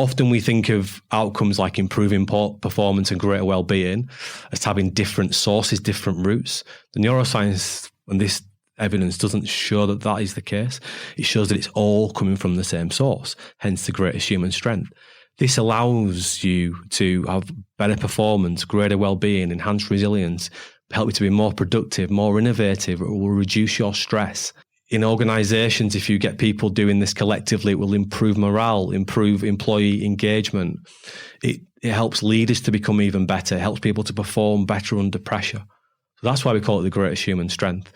Often we think of outcomes like improving performance and greater well-being as having different sources, different roots. The neuroscience and this evidence doesn't show that that is the case. It shows that it's all coming from the same source, hence the greatest human strength. This allows you to have better performance, greater well-being, enhanced resilience, help you to be more productive, more innovative. It will reduce your stress. In organizations, if you get people doing this collectively, it will improve morale, improve employee engagement. It helps leaders to become even better. It helps people to perform better under pressure. So that's why we call it the greatest human strength.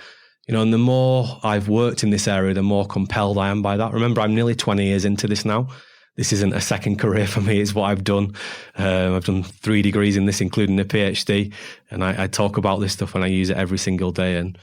And the more I've worked in this area, the more compelled I am by that. Remember, I'm nearly 20 years into this now. This isn't a second career for me, it's what I've done. I've done 3 degrees in this, including a PhD. And I talk about this stuff and I use it every single day. And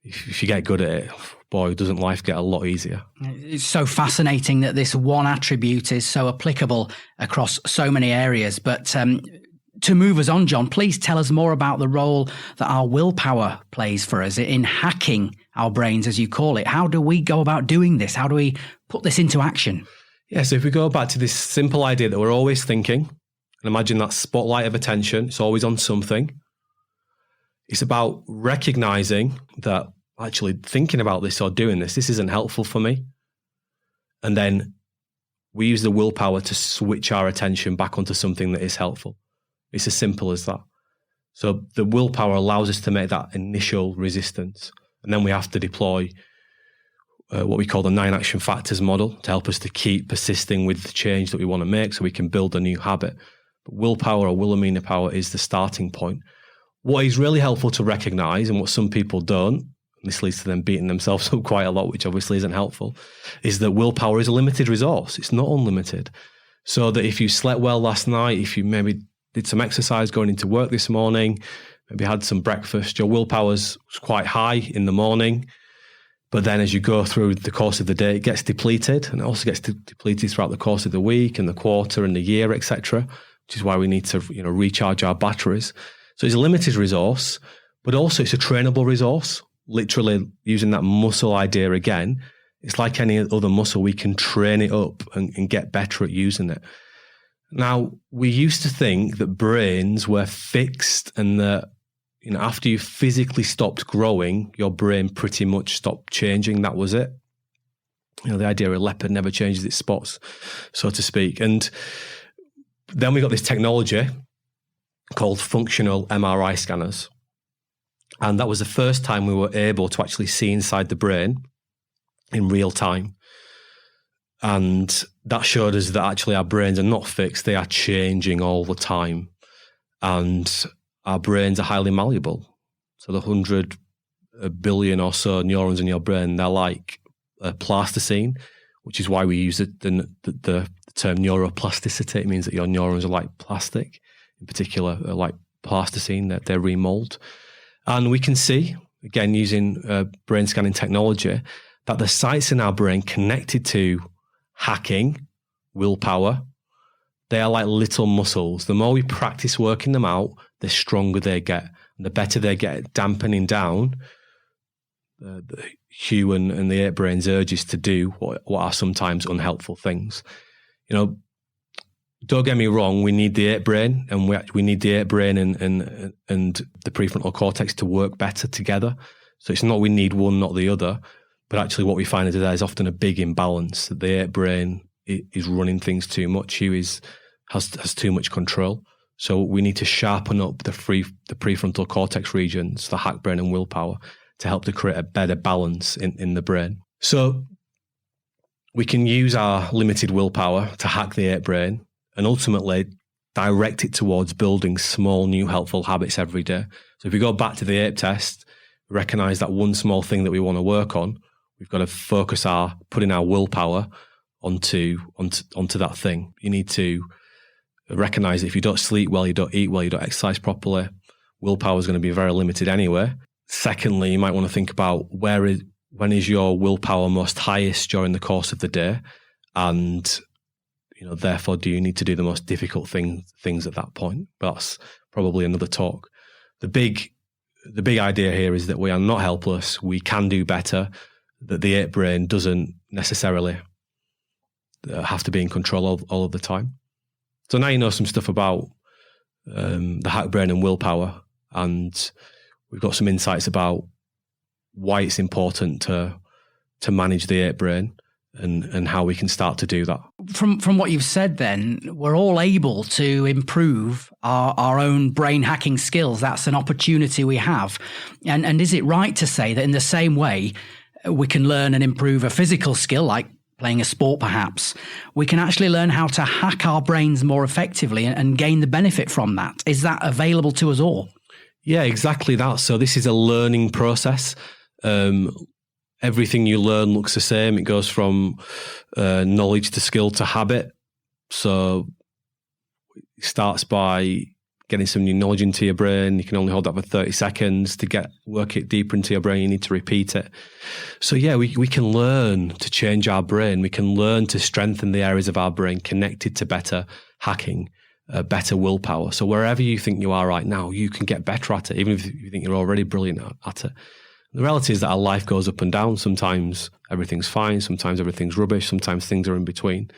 if you get good at it, boy, doesn't life get a lot easier. It's so fascinating that this one attribute is so applicable across so many areas. But to move us on, John, please tell us more about the role that our willpower plays for us in hacking our brains, as you call it. How do we go about doing this? How do we put this into action? Yeah, so if we go back to this simple idea that we're always thinking, and imagine that spotlight of attention, it's always on something. It's about recognizing that actually thinking about this or doing this isn't helpful for me. And then we use the willpower to switch our attention back onto something that is helpful. It's as simple as that. So the willpower allows us to make that initial resistance. And then we have to deploy what we call the 9 action factors model to help us to keep persisting with the change that we want to make so we can build a new habit. But willpower or Wilhelmina power is the starting point. What is really helpful to recognize, and what some people don't, and this leads to them beating themselves up quite a lot, which obviously isn't helpful, is that willpower is a limited resource. It's not unlimited. So that if you slept well last night, if you maybe did some exercise going into work this morning, maybe had some breakfast, your willpower was quite high in the morning. But then as you go through the course of the day, it gets depleted, and it also gets depleted throughout the course of the week and the quarter and the year, etc., which is why we need to recharge our batteries. So it's a limited resource, but also it's a trainable resource. Literally using that muscle idea again, it's like any other muscle. We can train it up and get better at using it. Now, we used to think that brains were fixed and that after you physically stopped growing, your brain pretty much stopped changing. That was it. The idea of a leopard never changes its spots, so to speak. And then we got this technology called functional MRI scanners. And that was the first time we were able to actually see inside the brain in real time. And that showed us that actually our brains are not fixed, they are changing all the time. And our brains are highly malleable. So the 100 billion or so neurons in your brain, they're like plasticine, which is why we use the term neuroplasticity. It means that your neurons are like plastic, in particular, like plasticine, that they remold. And we can see, again, using brain scanning technology, that the sites in our brain connected to hacking, willpower, they are like little muscles. The more we practice working them out, the stronger they get. And the better they get at dampening down the hue and the ape brain's urges to do what are sometimes unhelpful things. Don't get me wrong, we need the ape brain, and we need the ape brain and the prefrontal cortex to work better together. So it's not we need one, not the other, but actually what we find is that there's often a big imbalance, that the ape brain is running things too much. Hugh has too much control. So we need to sharpen up the prefrontal cortex regions, the hack brain and willpower, to help to create a better balance in the brain. So we can use our limited willpower to hack the ape brain and ultimately direct it towards building small, new, helpful habits every day. So if we go back to the ape test, recognize that one small thing that we want to work on, we've got to focus putting our willpower onto that thing. You need to recognize that if you don't sleep well, you don't eat well, you don't exercise properly, willpower is going to be very limited anyway. Secondly, you might want to think about when is your willpower most highest during the course of the day, and therefore, do you need to do the most difficult things at that point? But that's probably another talk. The big idea here is that we are not helpless. We can do better. That the ape brain doesn't necessarily have to be in control all of the time. So now you know some stuff about the hack brain and willpower, and we've got some insights about why it's important to manage the ape brain and how we can start to do that. From what you've said then, we're all able to improve our own brain hacking skills. That's an opportunity we have. And is it right to say that in the same way we can learn and improve a physical skill like playing a sport perhaps, we can actually learn how to hack our brains more effectively and gain the benefit from that? Is that available to us all? Yeah, exactly that. So this is a learning process. Everything you learn looks the same. It goes from knowledge to skill to habit. So it starts by getting some new knowledge into your brain. You can only hold that for 30 seconds. To work it deeper into your brain, you need to repeat it. So yeah, we can learn to change our brain. We can learn to strengthen the areas of our brain connected to better hacking, better willpower. So wherever you think you are right now, you can get better at it, even if you think you're already brilliant at it. The reality is that our life goes up and down. Sometimes everything's fine. Sometimes everything's rubbish. Sometimes things are in between.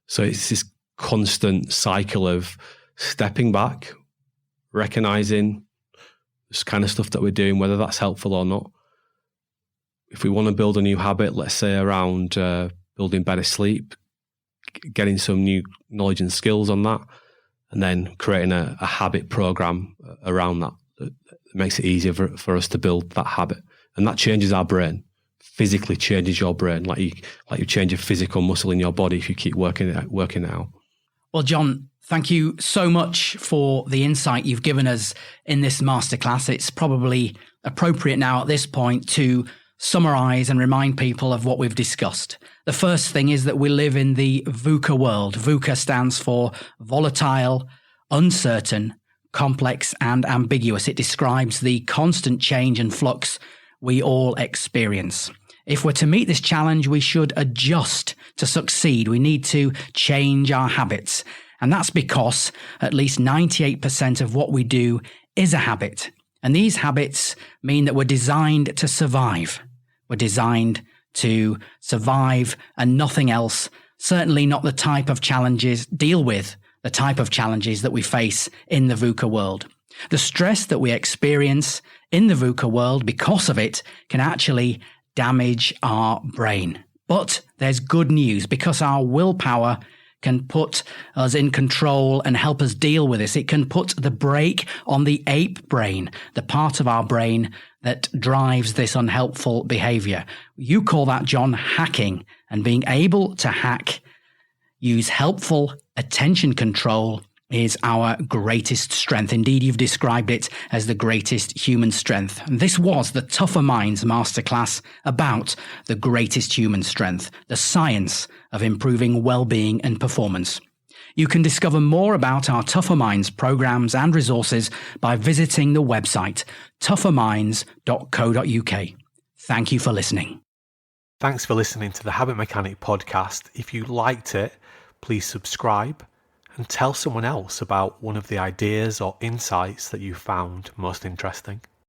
So it's this constant cycle of stepping back, recognizing this kind of stuff that we're doing, whether that's helpful or not. If we want to build a new habit, let's say around building better sleep, getting some new knowledge and skills on that, and then creating a habit program around that makes it easier for us to build that habit. And that changes our brain, physically changes your brain, like you change a physical muscle in your body if you keep working it out. Well, John, thank you so much for the insight you've given us in this masterclass. It's probably appropriate now at this point to summarize and remind people of what we've discussed. The first thing is that we live in the VUCA world. VUCA stands for volatile, uncertain, complex, and ambiguous. It describes the constant change and flux we all experience. If we're to meet this challenge, we should adjust to succeed. We need to change our habits. And that's because at least 98% of what we do is a habit. And these habits mean that we're designed to survive. We're designed to survive and nothing else. Certainly not the type of challenges the type of challenges that we face in the VUCA world. The stress that we experience in the VUCA world because of it can actually damage our brain. But there's good news because our willpower can put us in control and help us deal with this. It can put the brake on the ape brain, the part of our brain that drives this unhelpful behavior. You call that, John, hacking, and being able to use helpful attention control is our greatest strength. Indeed, you've described it as the greatest human strength. And this was the Tougher Minds Masterclass about the greatest human strength, the science of improving well-being and performance. You can discover more about our Tougher Minds programs and resources by visiting the website tougherminds.co.uk. Thank you for listening. Thanks for listening to the Habit Mechanic podcast. If you liked it, please subscribe and tell someone else about one of the ideas or insights that you found most interesting.